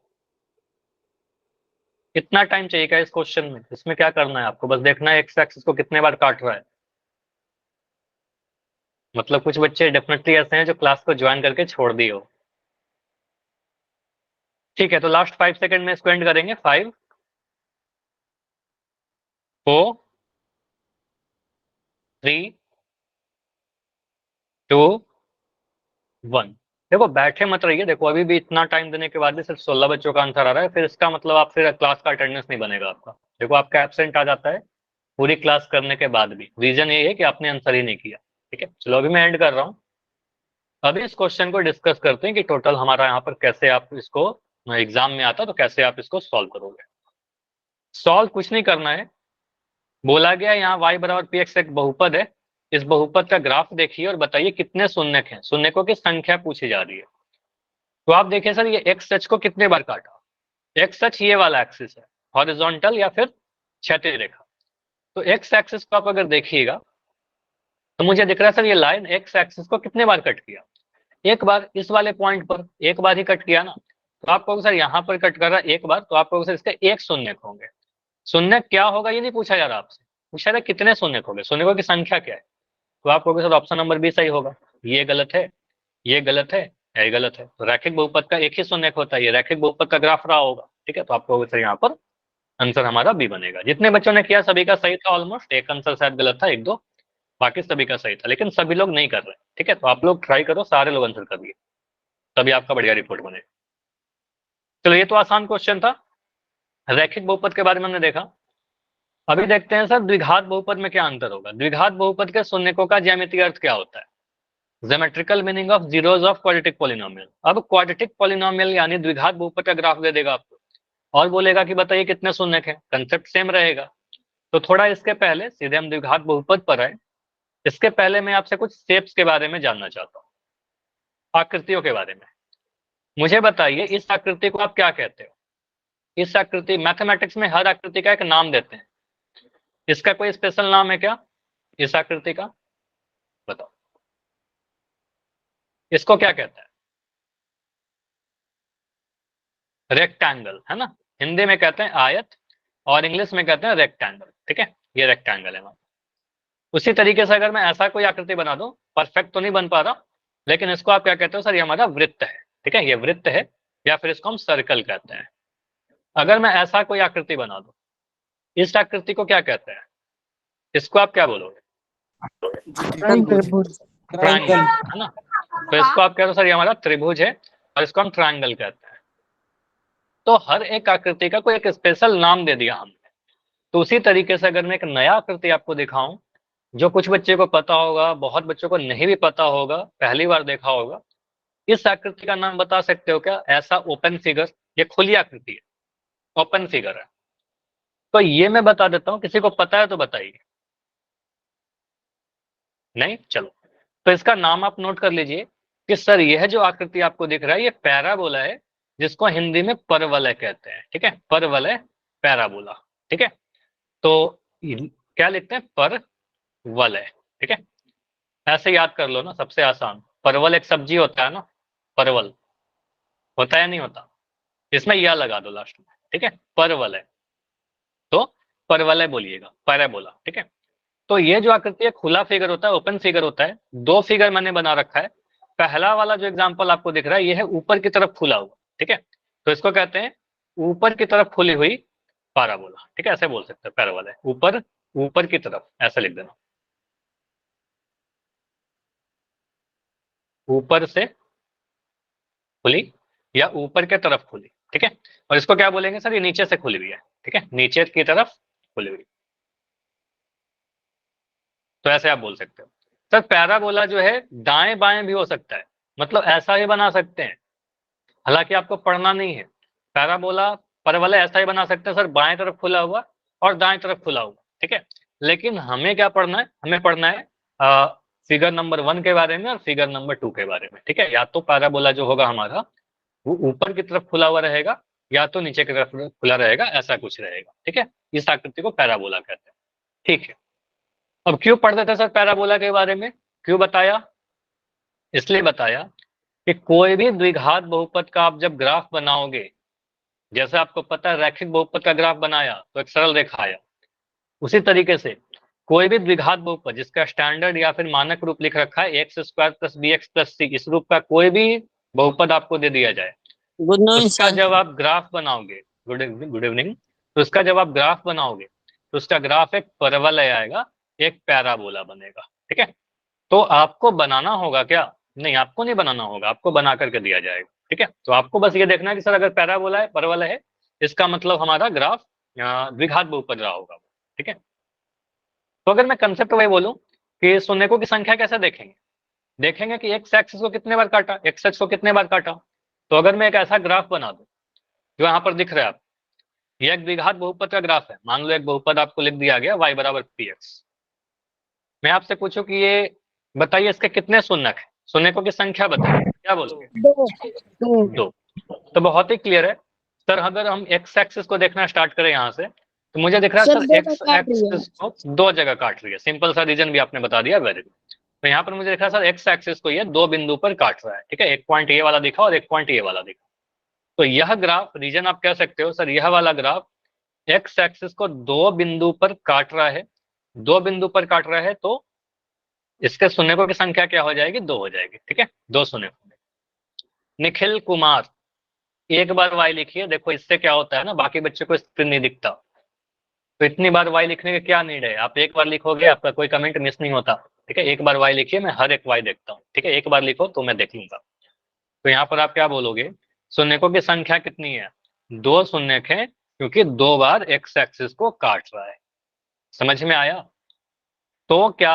कितना टाइम चाहिए क्या इस क्वेश्चन में? इसमें क्या करना है आपको, बस देखना है एक्स एक्सिस को कितने बार काट रहा है। मतलब कुछ बच्चे डेफिनेटली ऐसे हैं जो क्लास को ज्वाइन करके छोड़ दिए हो। ठीक है, तो लास्ट 5 सेकंड में इसको एंड करेंगे। 5 4 3 2 1। देखो बैठे मत रहिए, देखो अभी भी इतना टाइम देने के बाद भी सिर्फ 16 बच्चों का आंसर आ रहा है, फिर इसका मतलब आप फिर क्लास का अटेंडेंस नहीं बनेगा आपका। देखो आपका एब्सेंट आ जाता है पूरी क्लास करने के बाद भी, रीजन ये है कि आपने आंसर ही नहीं किया। ठीक है, चलो अभी मैं एंड कर रहा हूँ। अभी इस क्वेश्चन को डिस्कस करते हैं कि टोटल हमारा यहाँ पर कैसे आप इसको एग्जाम में आता तो कैसे आप इसको सॉल्व करोगे। सॉल्व कुछ नहीं करना है, बोला गया यहाँ y बराबर पी एक्स एक बहुपद है, इस बहुपद का ग्राफ देखिए और बताइए कितने शून्यक हैं, शून्यकों की संख्या पूछी जा रही है। तो आप देखिए सर ये एक्स अक्ष को कितने बार काटा, एक्स अक्ष ये वाला एक्सिस है, हॉरिजॉन्टल या फिर क्षैतिज रेखा। तो एक्स एक्सिस को आप अगर देखिएगा तो मुझे दिख रहा है सर ये लाइन एक्स एक्सिस को कितने बार कट किया, एक बार इस वाले पॉइंट पर एक बार ही कट किया ना। तो आप कहोगे सर यहाँ पर कट कर रहा है एक बार, तो आप कहोगे सर इसके एक शून्यक होंगे। शून्यक क्या होगा ये नहीं पूछा जा रहा आपसे, पूछा जा रहा कितने शून्यक होंगे, शून्यकों की संख्या क्या है। तो आप कहोगे सर ऑप्शन नंबर बी सही होगा, ये गलत है, ये गलत है, ये गलत है। तो रैखिक बहुपद का एक ही शून्यक होता है, ये रैखिक बहुपद का ग्राफ रहा होगा। ठीक है, तो आप कहोगे सर यहाँ पर आंसर हमारा बी बनेगा। जितने बच्चों ने किया सभी का सही था ऑलमोस्ट, एक आंसर शायद गलत था, एक दो, बाकी सभी का सही था, लेकिन सभी लोग नहीं कर रहे। ठीक है, तो आप लोग ट्राई करो, सारे लोग आंसर करिए, तभी आपका बढ़िया रिपोर्ट बनेगा। चलो ये तो आसान क्वेश्चन था, रैखिक बहुपद के बारे में हमने देखा। अभी देखते हैं सर द्विघात बहुपद में क्या अंतर होगा। द्विघात बहुपद के शून्यकों का ज्यामितीय अर्थ क्या होता है, geometrical meaning of zeros of quadratic polynomial. अब क्वाड्रेटिक पॉलिनोमियल यानी द्विघात बहुपद का ग्राफ दे देगा आपको और बोलेगा कि बताइए कितने शून्यक हैं, कंसेप्ट सेम रहेगा। तो थोड़ा इसके पहले सीधे हम द्विघात बहुपद पर आए, इसके पहले मैं आपसे कुछ शेप्स के बारे में जानना चाहता हूँ, आकृतियों के बारे में। मुझे बताइए इस आकृति को आप क्या कहते हो। इस आकृति, मैथमेटिक्स में हर आकृति का एक नाम देते हैं, इसका कोई स्पेशल नाम है क्या इस आकृति का, बताओ इसको क्या कहता है। रेक्टेंगल है ना, हिंदी में कहते हैं आयत और इंग्लिश में कहते हैं रेक्टेंगल। ठीक है, ये रेक्टेंगल है हमारा। उसी तरीके से अगर मैं ऐसा कोई आकृति बना दूं, परफेक्ट तो नहीं बन पा रहा, लेकिन इसको आप क्या कहते हो सर, ये हमारा वृत्त है। ठीक है, ये वृत्त है या फिर इसको हम सर्कल कहते हैं। अगर मैं ऐसा कोई आकृति बना दूं, इस आकृति को क्या कहते हैं, इसको आप क्या बोलोगे, त्रिभुज। ट्रायंगल है ना। तो इसको आप कहते हो सर ये हमारा त्रिभुज है और इसको हम ट्रायंगल कहते हैं। तो हर एक आकृति का कोई एक स्पेशल नाम दे दिया हमने। तो उसी तरीके से अगर मैं एक नया आकृति आपको दिखाऊं जो कुछ बच्चे को पता होगा, बहुत बच्चों को नहीं भी पता होगा, पहली बार देखा होगा, इस आकृति का नाम बता सकते हो क्या, ऐसा ओपन फिगर, ये खुली आकृति है, ओपन फिगर है। तो ये मैं बता देता हूँ, किसी को पता है तो बताइए, नहीं चलो तो इसका नाम आप नोट कर लीजिए कि सर यह जो आकृति आपको दिख रहा है ये पैराबोला है, जिसको हिंदी में परवलय कहते हैं। ठीक है, परवलय, पैराबोला। ठीक है, तो क्या लिखते हैं, परवलय। ठीक है, ऐसे याद कर लो ना, सबसे आसान। परवल एक सब्जी होता है ना, परवल होता है नहीं होता, इसमें या लगा दो लास्ट में। ठीक है, परवलय, तो परवलय बोलिएगा, पैराबोला। ठीक है, तो ये जो आकृति है खुला फिगर होता है, ओपन फिगर होता है। दो फिगर मैंने बना रखा है, पहला वाला जो एग्जांपल आपको दिख रहा है ये है ऊपर की तरफ खुला हुआ। ठीक है, तो इसको कहते हैं ऊपर की तरफ खुली हुई पैराबोला। ठीक है, ऐसे बोल सकते हैं, पैराबोला ऊपर, ऊपर की तरफ ऐसे लिख देना, ऊपर से खुली या ऊपर के तरफ खुली, ठीक है। और इसको क्या बोलेंगे सर, ये नीचे से खुली हुई है, ठीक है, नीचे की तरफ खुली हुई। तो ऐसे आप बोल सकते हो। सर पैराबोला जो है दाएं बाएं भी हो सकता है, मतलब ऐसा ही बना सकते हैं, हालांकि आपको पढ़ना नहीं है। पैराबोला परवलय ऐसा ही बना सकते हैं सर, बाएं तरफ खुला हुआ और दाएं तरफ खुला हुआ, ठीक है। लेकिन हमें क्या पढ़ना है, हमें पढ़ना है फिगर नंबर 1 के बारे में और फिगर नंबर 2 के बारे में, ठीक है। या तो पैराबोला जो होगा हमारा वो ऊपर की तरफ खुला हुआ रहेगा या तो नीचे की तरफ खुला रहेगा, ऐसा कुछ रहेगा, ठीक है। इस आकृति को पैराबोला कहते हैं, ठीक है। अब क्यों पढ़ रहे थे सर पैराबोला के बारे में, क्यों बताया, इसलिए बताया कि कोई भी द्विघात बहुपद का आप जब ग्राफ बनाओगे, जैसे आपको पता है रैखिक बहुपद का ग्राफ बनाया तो एक सरल रेखा आया, उसी तरीके से कोई भी द्विघात बहुपद जिसका स्टैंडर्ड या फिर मानक रूप लिख रखा है x² + bx + c, इस रूप का कोई भी बहुपद आपको दे दिया जाए, गुड मॉर्निंग उसका सर। जब आप ग्राफ बनाओगे, गुड इवनिंग, तो उसका जब आप ग्राफ बनाओगे तो उसका ग्राफ एक परवलय आएगा, एक पैराबोला बनेगा, ठीक है। तो आपको बनाना होगा क्या, नहीं आपको नहीं बनाना होगा, आपको बना करके दिया जाएगा, ठीक है। तो आपको बस ये देखना है कि सर अगर पैराबोला है, परवलय है, इसका मतलब हमारा ग्राफ द्विघात बहुपद रहा होगा, ठीक है। तो अगर मैं कंसेप्ट वही बोलूं कि शून्यकों की संख्या कैसे देखेंगे, देखेंगे कि एक्स एक्सिस को कितने बार काटा, एक्स एक्स को कितने बार काटा। तो अगर मैं एक ऐसा ग्राफ बना दूं जो यहाँ पर दिख रहा है, ये एक द्विघात बहुपद का ग्राफ है, मान लो एक बहुपद आपको लिख दिया गया y = px। मैं आपसे पूछूं कि ये बताइए इसके कितने शून्यक है, शून्यकों की संख्या बताइए, क्या बोलोगे, 2। तो बहुत ही क्लियर है सर, अगर हम एक्स एक्सिस को देखना स्टार्ट करें यहाँ से, तो मुझे दिख रहा है सर, सर दो एक्स का काट रही है। एक्सिस को 2 जगह काट रही है, सिंपल सा रीजन भी आपने बता दिया, वेरी गुड। तो यहाँ पर मुझे दिख रहा है सर एक्स एक्सिस को ये 2 बिंदु पर काट रहा है, ठीक है, एक पॉइंट ये वाला दिखा और एक पॉइंट ये वाला दिखा। तो यह ग्राफ रीजन आप कह सकते हो सर, यह वाला ग्राफ एक्स एक्सिस को 2 बिंदु पर काट रहा है, 2 बिंदु पर काट रहा है, तो इसके शून्यकों की संख्या क्या हो जाएगी, 2 हो जाएगी, ठीक है, 2 शून्य। निखिल कुमार, एक बार वाई लिखिए, देखो इससे क्या होता है ना, बाकी बच्चे को स्क्रीन नहीं दिखता, तो इतनी बार वाई लिखने का क्या नीड है, आप एक बार लिखोगे आपका कोई कमेंट मिस नहीं होता, ठीक है। एक बार वाई लिखिए, मैं हर एक वाई देखता हूँ, ठीक है, एक बार लिखो तो मैं देख लूंगा। तो यहाँ पर आप क्या बोलोगे, शून्यकों की संख्या कितनी है, 2 शून्यक है, क्योंकि 2 बार एक्स एक्सिस को काट रहा है। समझ में आया। तो क्या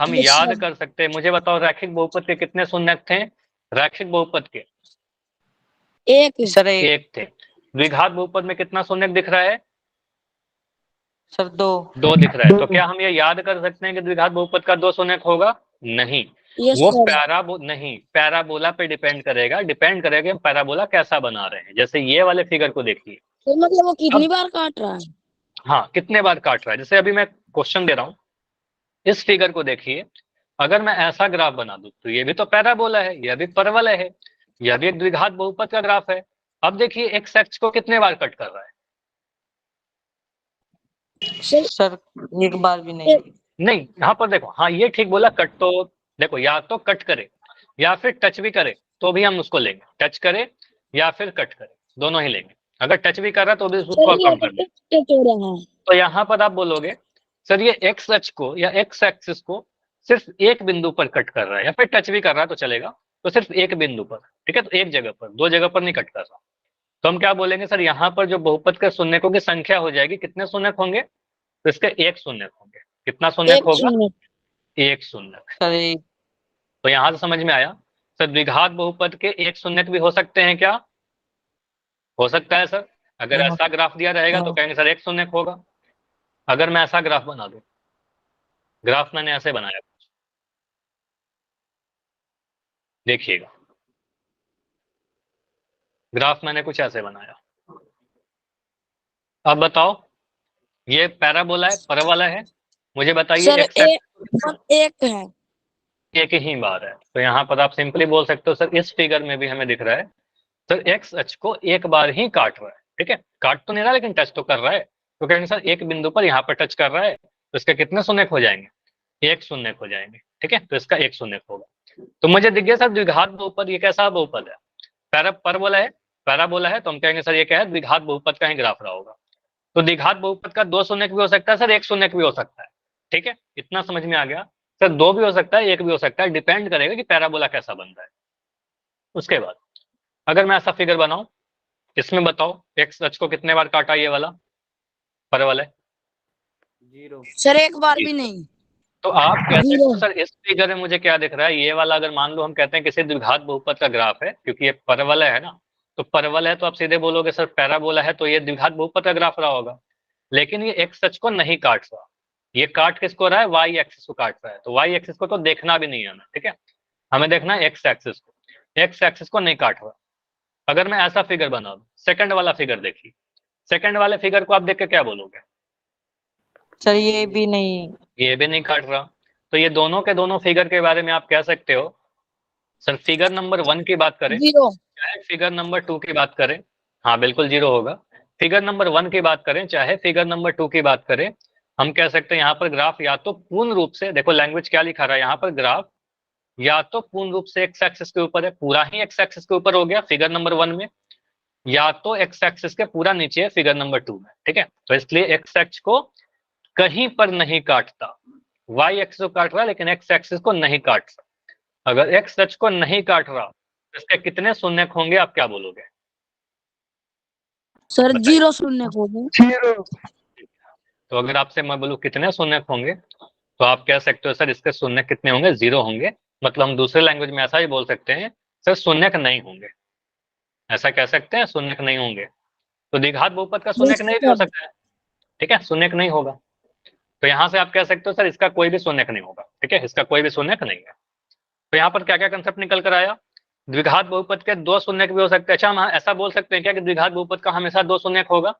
हम Yes, याद sir. कर सकते हैं, मुझे बताओ रैखिक बहुपद के कितने शून्यक थे, रैखिक बहुपद के एक सर एक थे। द्विघात बहुपद में कितना शून्यक दिख रहा है, सर 2 दिख रहा है। तो क्या हम ये याद कर सकते हैं कि द्विघात बहुपद का 2 शून्यक होगा, नहीं, यस वो सर। नहीं, पैराबोला पे डिपेंड करेगा कि हम पैराबोला कैसा बना रहे हैं। जैसे ये वाले फिगर को देखिए, तो मतलब वो कितनी अब बार काट रहा है। हाँ कितने बार काट रहा है, जैसे अभी मैं क्वेश्चन दे रहा हूँ, इस फिगर को देखिए, अगर मैं ऐसा ग्राफ बना दूं तो ये भी तो पैराबोला है, यह भी परवलय है, यह भी एक द्विघात बहुपद का ग्राफ है। अब देखिए एक्स एक्स को कितने बार कट कर रहा है, सर सर एक बार भी नहीं नहीं, यहाँ पर देखो, हाँ ये ठीक बोला, कट तो देखो या तो कट करे या फिर टच भी करे तो भी हम उसको लेंगे, टच करे या फिर कट करे, दोनों ही लेंगे। अगर टच भी कर रहा है तो भी उसको सर, ये काउंट कर तो लेंगे। टच हो रहा है। तो यहाँ पर आप बोलोगे सर ये एक्स अक्ष को या एक्स एक्सिस को सिर्फ एक बिंदु पर कट कर रहा है, या फिर टच भी कर रहा है तो चलेगा, तो सिर्फ एक बिंदु पर, ठीक है, तो एक जगह पर, 2 जगह पर नहीं कट कर रहा। तो हम क्या बोलेंगे सर, यहाँ पर जो बहुपद के शून्यकों की संख्या हो जाएगी, कितने शून्यक होंगे, तो इसके एक शून्यक होंगे। कितना शून्यक एक होगा, शून्य। एक शून्यक। सर एक तो यहाँ से समझ में आया सर, द्विघात बहुपद के एक शून्यक भी हो सकते हैं क्या, हो सकता है सर। अगर हाँ। ऐसा ग्राफ दिया रहेगा तो हाँ। कहेंगे सर एक शून्यक होगा। अगर मैं ऐसा ग्राफ बना दूं, ग्राफ मैंने ऐसे बनाया, देखिएगा ग्राफ मैंने कुछ ऐसे बनाया। अब बताओ ये पैराबोला है, परवलय है, मुझे बताइए सर एक्स एक है। एक ही बार है। तो यहाँ पर आप सिंपली बोल सकते हो सर, इस फिगर में भी हमें दिख रहा है सर एक्स अक्ष को एक बार ही काट रहा है, ठीक है, काट तो नहीं रहा लेकिन टच तो कर रहा है। तो कहेंगे सर एक बिंदु पर यहाँ पर टच कर रहा है, तो इसके कितने शून्यक हो जाएंगे, एक शून्यक हो जाएंगे, ठीक है, तो इसका एक शून्यक होगा। तो मुझे दिख गया सर द्विघात बहुपद ये कैसा बहुपद है, परबोला है, पैराबोला है, तो हम कहेंगे सर ये क्या है, द्विघात बहुपद का ही ग्राफ रहा होगा। तो द्विघात बहुपद का 2 शून्यक भी हो सकता है सर, एक शून्यक भी हो सकता है, ठीक है, इतना समझ में आ गया। सर 2 भी हो सकता है, 1 भी हो सकता है, डिपेंड करेगा कि पैराबोला कैसा बन रहा है। उसके बाद अगर मैं ऐसा फिगर बनाऊं, इसमें बताओ एक्स अक्ष को कितने बार काटा ये वाला परवलय? 0। सर एक बार भी नहीं। तो आप कह सकते जीरो। हो सर इस फिगर में मुझे क्या दिख रहा है, ये वाला अगर मान लो हम कहते हैं किसी द्विघात बहुपद का ग्राफ है, क्योंकि ये परवलय है ना, तो परवलय है तो आप सीधे बोलोगे सर पैराबोला है तो ये द्विघात बहुपद का ग्राफ रहा होगा। लेकिन ये एक्स अक्ष को नहीं काट रहा, ये काट किसको रहा है, वाई एक्सिस को काट रहा है। तो वाई एक्सिस को तो देखना भी नहीं है हमें, ठीक है, हमें देखना है एक्स एक्सिस को, एक्स एक्सिस को नहीं काट रहा। अगर मैं ऐसा फिगर बना दूं, सेकंड वाला फिगर देखिए, सेकंड वाले फिगर को आप देख के क्या बोलोगे? सर ये भी नहीं। ये भी नहीं काट रहा। तो ये दोनों के दोनों फिगर के बारे में आप कह सकते हो सर फिगर नंबर 1 की बात करें जीरो। चाहे फिगर नंबर 2 की बात करें, हाँ बिल्कुल जीरो होगा। फिगर नंबर 1 की बात करें चाहे फिगर नंबर 2 की बात करें, हम कह सकते हैं यहाँ पर ग्राफ या तो पूर्ण रूप से, देखो लैंग्वेज क्या लिखा रहा है यहाँ पर, ग्राफ या तो पूर्ण रूप से एक्स एक्सिस के ऊपर है, पूरा ही एक्स एक्सिस के ऊपर हो गया फिगर नंबर 1 में, या तो एक्स एक्सिस के पूरा नीचे है फिगर नंबर 2 में, ठीक है। तो इसलिए एक्स एक्स को कहीं पर नहीं काटता, वाई एक्सिस को काट रहा है लेकिन एक्स एक्सिस को नहीं काट रहा। अगर एक्स एक्सिस को नहीं काट रहा तो इसके कितने शून्यक होंगे, आप क्या बोलोगे? सर बताइए। जीरो शून्य को भी। तो अगर आपसे मैं बोलूं कितने शून्यक होंगे, तो आप कह सकते हो सर इसके शून्यक कितने होंगे, 0 होंगे। मतलब हम दूसरे लैंग्वेज में ऐसा ही बोल सकते हैं सर शून्यक नहीं होंगे, ऐसा कह सकते हैं शून्यक नहीं होंगे। तो द्विघात बहुपद का शून्यक नहीं भी हो सकता है, ठीक है, शून्यक नहीं होगा। तो यहाँ से आप कह सकते हो सर इसका कोई भी शून्यक नहीं होगा, ठीक है, इसका कोई भी शून्यक नहीं है। तो यहाँ पर क्या क्या कंसेप्ट निकल कर आया, द्विघात बहुपद के 2 शून्यक भी हो सकते हैं। अच्छा हम ऐसा बोल सकते हैं क्या कि द्विघात बहुपद का हमेशा 2 शून्यक होगा?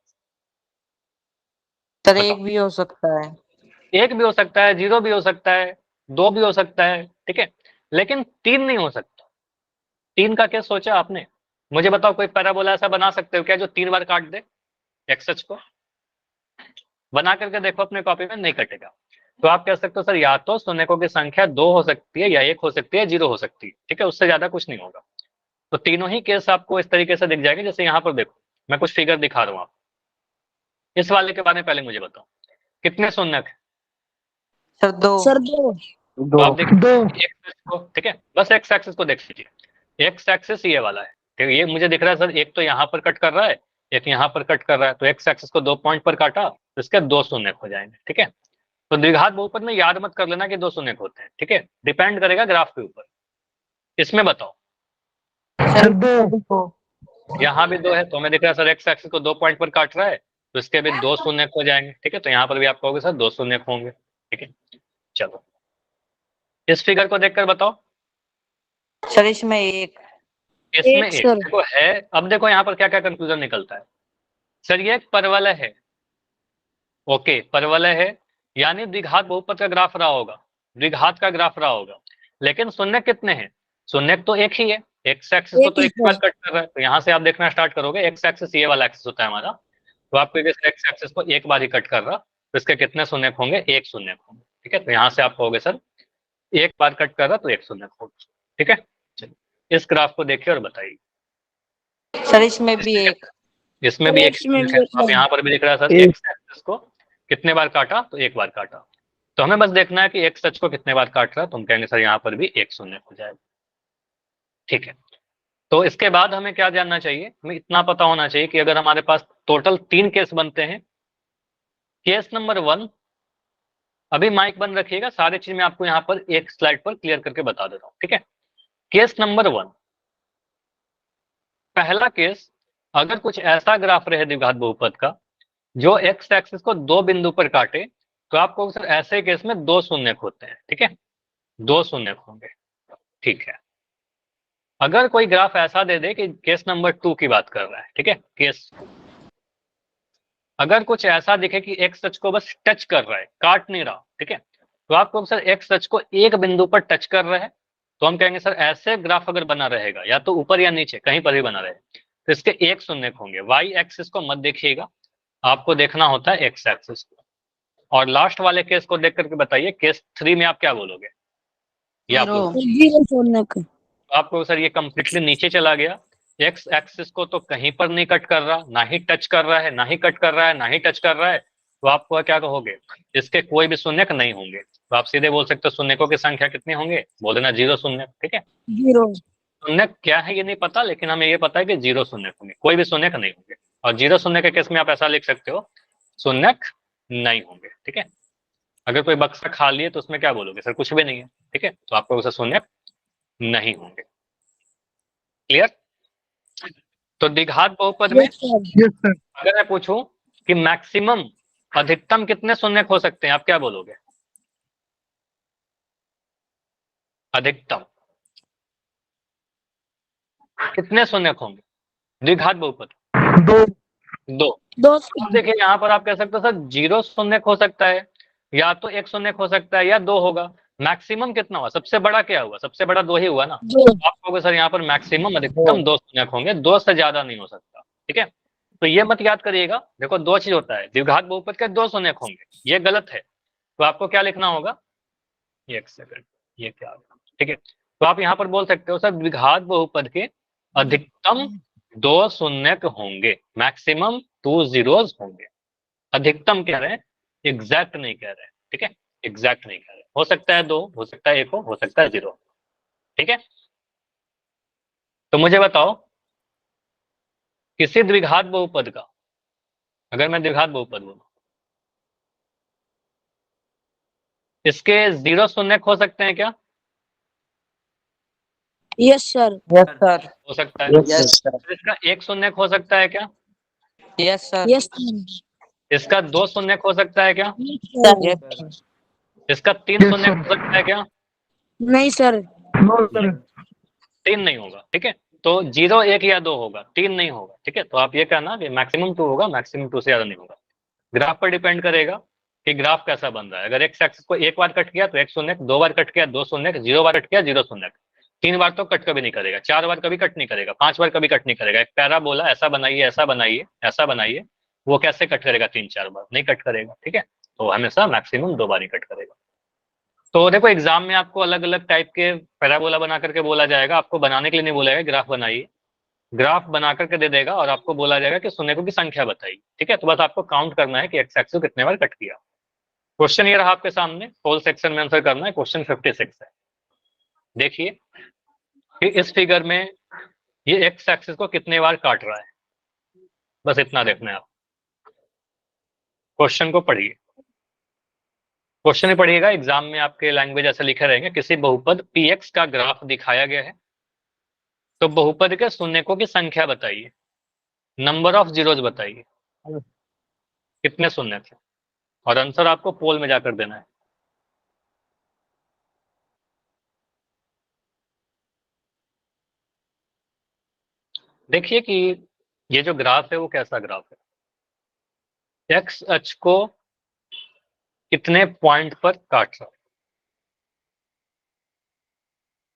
सर बताओ। एक भी हो सकता है। एक भी हो सकता है, 0 भी हो सकता है, 2 भी हो सकता है, ठीक है, लेकिन 3 नहीं हो सकता। 3 का क्या सोचा आपने? मुझे बताओ कोई पैराबोला ऐसा बना सकते हो क्या जो 3 बार काट दे एक्स अक्ष को? बना करके देखो अपने कॉपी में, नहीं कटेगा। तो आप कह सकते हो सर या तो शून्यकों की संख्या 2 हो सकती है, या 1 हो सकती है, 0 हो सकती है, ठीक है, उससे ज्यादा कुछ नहीं होगा। तो तीनों ही केस आपको इस तरीके से दिख जाएंगे। जैसे यहाँ पर देखो मैं कुछ फिगर दिखा रहा हूँ आपको, इस वाले के बारे में पहले मुझे बताओ कितने शून्यक है? सर 2। सर दो। तो आप देखिए एक्स एक्सिस को, ठीक है, बस एक्स एक्सिस को देख लीजिए, एक्स एक्सिस ये वाला है, ठीक है, ये मुझे दिख रहा है सर एक तो यहाँ पर कट कर रहा है, एक यहाँ पर कट कर रहा है, तो एक्स एक्सिस को 2 पॉइंट पर काटा तो इसके 2 शून्यक हो जाएंगे, ठीक है। तो द्विघात बहुपद में याद मत कर लेना कि 2 शून्यक होते हैं, ठीक है, डिपेंड करेगा ग्राफ के ऊपर। इसमें बताओ सर 2। यहाँ भी 2 है, तो हमें दिख रहा है सर एक्स एक्सिस को 2 पॉइंट पर काट रहा है, तो इसके भी 2 शून्यक हो जाएंगे, ठीक है। तो यहाँ पर भी आप कहोगे सर 2 शून्यक होंगे, ठीक है। चलो इस फिगर को देखकर बताओ, सर इसमें एक। इसमें एक एक सर। देखो है। अब देखो यहाँ पर क्या क्या कंक्लूजन निकलता है, सर ये एक परवलय है, ओके परवलय है, यानी द्विघात बहुपद का ग्राफ रहा होगा, द्विघात का ग्राफ रहा होगा, लेकिन शून्यक कितने हैं? शून्यक तो एक ही है, एक्स एक्सिस को एक तो ही एक बार सर। कट कर रहा है, तो यहाँ से आप देखना स्टार्ट करोगे एक्स एक्सिस ये वाला एक्सिस होता है हमारा, तो आपको एक्स एक्सिस को एक बार ही कट कर रहा, तो इसके कितने शून्यक होंगे? एक शून्यक होंगे, ठीक है। तो यहाँ से आप कहोगे सर एक बार कट कर रहा तो एक शून्यक होगा, ठीक है। चलिए इस ग्राफ को देखिए और बताइए। सर इसमें भी एक। इसमें भी एक इसमें शून्यक भी है, एक अब है। यहाँ पर भी दिख रहा है सर एक्स एक्सिस को कितने बार काटा, तो एक बार काटा। तो हमें बस देखना है कि एक्स अक्ष को कितने बार काट रहा है, तो हम कहेंगे सर यहाँ पर भी एक शून्यक हो जाएगा, ठीक है। तो इसके बाद हमें क्या जानना चाहिए, हमें इतना पता होना चाहिए कि अगर हमारे पास टोटल 3 केस बनते हैं, केस नंबर 1, अभी माइक बंद रखिएगा, सारी चीज मैं आपको यहाँ पर एक स्लाइड पर क्लियर करके बता देता हूँ, ठीक है। केस नंबर 1, पहला केस, अगर कुछ ऐसा ग्राफ रहे द्विघात बहुपद का जो एक्स एक्सिस को 2 बिंदु पर काटे, तो आपको सर ऐसे केस में 2 शून्यक होते हैं, ठीक है, 2 शून्यक होंगे, ठीक है। अगर कोई ग्राफ ऐसा दे दे कि केस नंबर 2 की बात कर रहा है, ठीक है, केस अगर कुछ ऐसा दिखे कि एक्स अक्ष को बस टच कर रहा है, काट नहीं रहा, ठीक है, तो आपको सर एक्स अक्ष को एक बिंदु पर टच कर रहा है, तो हम कहेंगे सर ऐसे ग्राफ अगर बना रहेगा या तो ऊपर या नीचे कहीं पर भी बना रहे, तो इसके एक शून्यक होंगे। वाई एक्सिस को मत देखिएगा, आपको देखना होता है एक्स एक्सिस को। और लास्ट वाले केस को देख करके बताइए, केस 3 में आप क्या बोलोगे? ये आप लोग जीरो शून्य। आपको सर ये कंप्लीटली नीचे चला गया, एक्स एक्सिस को तो कहीं पर नहीं कट कर रहा, ना ही टच कर रहा है, ना ही कट कर रहा है, ना ही टच कर रहा है, तो आपको क्या कहोगे? इसके कोई भी शून्यक नहीं होंगे। तो आप सीधे बोल सकते हो शून्यकों की संख्या कितनी होंगे, बोल देना 0 शून्यक, ठीक है। जीरो। शून्य क्या है ये नहीं पता, लेकिन हमें ये पता है कि 0 शून्य होंगे, कोई भी शून्य नहीं होंगे। और 0 शून्य के केस में आप ऐसा लिख सकते हो, शून्य नहीं होंगे। ठीक है, अगर कोई बक्सा खाली है तो उसमें क्या बोलोगे, सर कुछ भी नहीं है। ठीक है, तो आपको उसे शून्य नहीं होंगे। क्लियर? तो द्विघात बहुपद में यस सर। Yes sir. अगर मैं पूछूं कि मैक्सिमम, अधिकतम कितने शून्य हो सकते हैं, आप क्या बोलोगे? अधिकतम कितने शून्य होंगे द्विघात बहुपद? दो। दो। दो अब सर। देखिए यहाँ पर आप कह सकते हो सर 0 शून्य हो सकता है, या तो 1 शून्य हो सकता है, या 2 होगा। मैक्सिमम कितना हुआ, सबसे बड़ा क्या हुआ? सबसे बड़ा 2 ही हुआ ना। दो। तो आप कहोगे सर यहाँ पर मैक्सिमम, अधिकतम 2 शून्य होंगे, 2 से ज्यादा नहीं हो सकता। ठीक है, तो ये मत याद करिएगा। देखो दो चीज होता है, द्विघात बहुपद के 2 शून्य होंगे, ये गलत है। तो आपको क्या लिखना होगा, एक सेकंड, ये क्या होगा? ठीक है, तो आप यहाँ पर बोल सकते हो सर द्विघात बहुपद के अधिकतम 2 शून्य होंगे, मैक्सिमम 2 जीरोस होंगे। अधिकतम कह रहे हैं, एग्जैक्ट नहीं कह रहे हैं। ठीक है, एग्जैक्ट नहीं कह रहे, हो सकता है 2, हो सकता है 1 हो सकता है 0। ठीक है, तो मुझे बताओ किसी द्विघात बहुपद का, अगर मैं द्विघात बहुपद बोलूं, इसके 0 शून्य हो सकते हैं क्या? Yes sir. Yes sir. हो सकता है। Yes sir. फिर इसका 1 शून्य हो सकता है क्या? Yes sir. Yes sir. इसका 2 शून्य हो सकता है क्या? Yes sir. इसका 3 शून्य हो सकता है क्या? नहीं सर। No sir. 3 नहीं होगा। ठीक है, तो 0 1 या 2 होगा, 3 नहीं होगा। ठीक है, तो आप ये कहना कि मैक्सिमम 2 होगा, मैक्सिमम 2 से ज्यादा नहीं होगा। ग्राफ पर डिपेंड करेगा कि ग्राफ कैसा बन रहा है। अगर एक्स एक्सिस को एक बार कट किया तो 1 शून्य, 2 बार कट किया 2 शून्य, 0 बार कट किया 0 शून्य, 3 बार तो कट कभी नहीं करेगा, 4 बार कभी कट नहीं करेगा, 5 बार कभी कट नहीं करेगा। एक पैरा बोला ऐसा बनाइए, ऐसा बनाइए, ऐसा बनाइए, वो कैसे कट करेगा? 3 4 बार नहीं कट करेगा। ठीक है, तो हमेशा मैक्सिमम 2 बार ही कट करेगा। तो देखो एग्जाम में आपको अलग अलग टाइप के पैराबोला बना करके बोला जाएगा, आपको बनाने के लिए नहीं बोला जाएगा, ग्राफ बनाइए, ग्राफ बना करके दे देगा और आपको बोला जाएगा कि शून्यकों की संख्या बताइए। ठीक है, तो बस आपको काउंट करना है कि एक्स एक्सिस कितने बार कट किया। क्वेश्चन ये रहा आपके सामने, होल सेक्शन में आंसर करना है। क्वेश्चन 56 है। देखिए कि इस फिगर में ये एक्स एक्सिस को कितने बार काट रहा है, बस इतना देखना है आप। क्वेश्चन को पढ़िए, क्वेश्चन ही पढ़िएगा। एग्जाम में आपके लैंग्वेज ऐसे लिखे रहेंगे, किसी बहुपद पी एक्स का ग्राफ दिखाया गया है, तो बहुपद के शून्यकों की संख्या बताइए, नंबर ऑफ जीरोज बताइए, कितने शून्य थे, और आंसर आपको पोल में जाकर देना है। देखिए कि ये जो ग्राफ है वो कैसा ग्राफ है, एक्स अक्ष को कितने पॉइंट पर काट रहा है।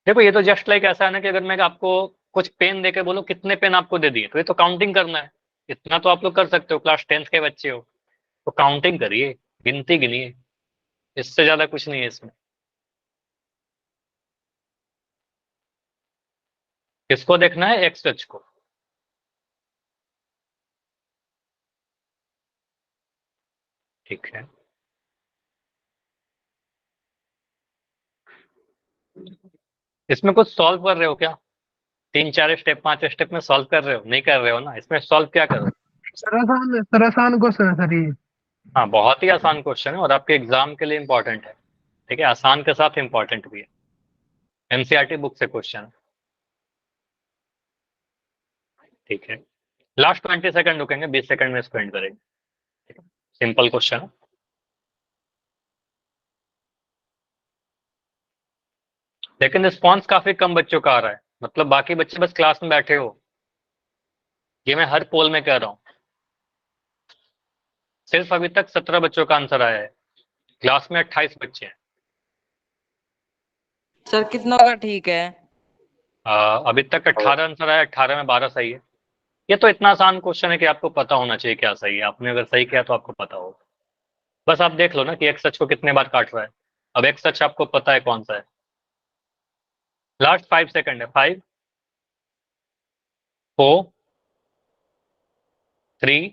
देखो ये तो जस्ट लाइक ऐसा है ना कि अगर मैं आपको कुछ पेन देके बोलूं कितने पेन आपको दे दिए, तो ये तो काउंटिंग करना है। इतना तो आप लोग कर सकते हो, क्लास 10th के बच्चे हो, तो काउंटिंग करिए, गिनती गिनिए, इससे ज्यादा कुछ नहीं है इसमें। किसको देखना है? एक्स अक्ष को। ठीक है, इसमें कुछ सॉल्व कर रहे हो क्या? 3 4 स्टेप 5 स्टेप में सॉल्व कर रहे हो? नहीं कर रहे हो ना, इसमें सॉल्व क्या करो। सर आसान क्वेश्चन है सर ये। हाँ, बहुत ही आसान क्वेश्चन है और आपके एग्जाम के लिए इंपॉर्टेंट है। ठीक है, आसान के साथ इंपॉर्टेंट भी है, एनसीईआरटी बुक से क्वेश्चन है। ठीक है, लास्ट 20 सेकंड रुकेंगे, 20 सेकंड में इसको एंड करेंगे। ठीक है, सिंपल क्वेश्चन है। लेकिन रिस्पॉन्स काफी कम बच्चों का आ रहा है, मतलब बाकी बच्चे बस क्लास में बैठे हो, ये मैं हर पोल में कह रहा हूँ। सिर्फ अभी तक 17 बच्चों का आंसर आया है, क्लास में 28 बच्चे हैं। सर कितना का ठीक है? अभी तक 18 आंसर आया, 18 में 12 सही है। ये तो इतना आसान क्वेश्चन है कि आपको पता होना चाहिए क्या सही है, आपने अगर सही किया तो आपको पता होगा। बस आप देख लो ना कि एक्स अक्ष को कितने बार काट रहा है। अब एक्स अक्ष आपको पता है कौन सा है। लास्ट 5 सेकंड है, 5 4 3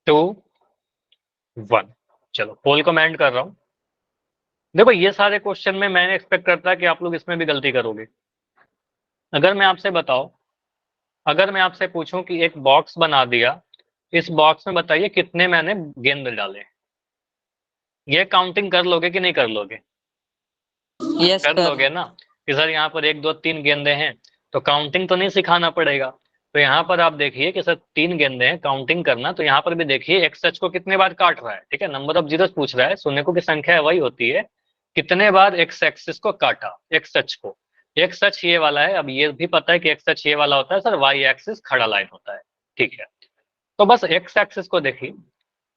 2 1। चलो पोल को मैं एंड कर रहा हूँ। देखो ये सारे क्वेश्चन में मैंने एक्सपेक्ट करता है कि आप लोग इसमें भी गलती करोगे, अगर मैं आपसे बताऊं, अगर मैं आपसे पूछूं कि एक बॉक्स बना दिया, इस बॉक्स में बताइए कितने मैंने गेंद डाले, ये काउंटिंग कर लोगे कि नहीं कर लोगे? यस कर सर। लोगे ना कि सर यहाँ पर 1 2 3 गेंदे हैं, तो काउंटिंग तो नहीं सिखाना पड़ेगा। तो यहाँ पर आप देखिए कि सर 3 गेंदे हैं, काउंटिंग करना, तो यहाँ पर भी देखिए एक्स सच को कितने बार काट रहा है, ठीक है, नंबर ऑफ जीरोस पूछ रहा है, शून्य की संख्या वही होती है, कितने बार एक्स एक्सिस को काटा, एक्स सच को। एक्स सच ये वाला है, अब ये भी पता है कि एक्स सच ये वाला होता है सर, वाई एक्सिस खड़ा लाइन होता है, ठीक है। तो बस एक्स एक्सिस को देखिए,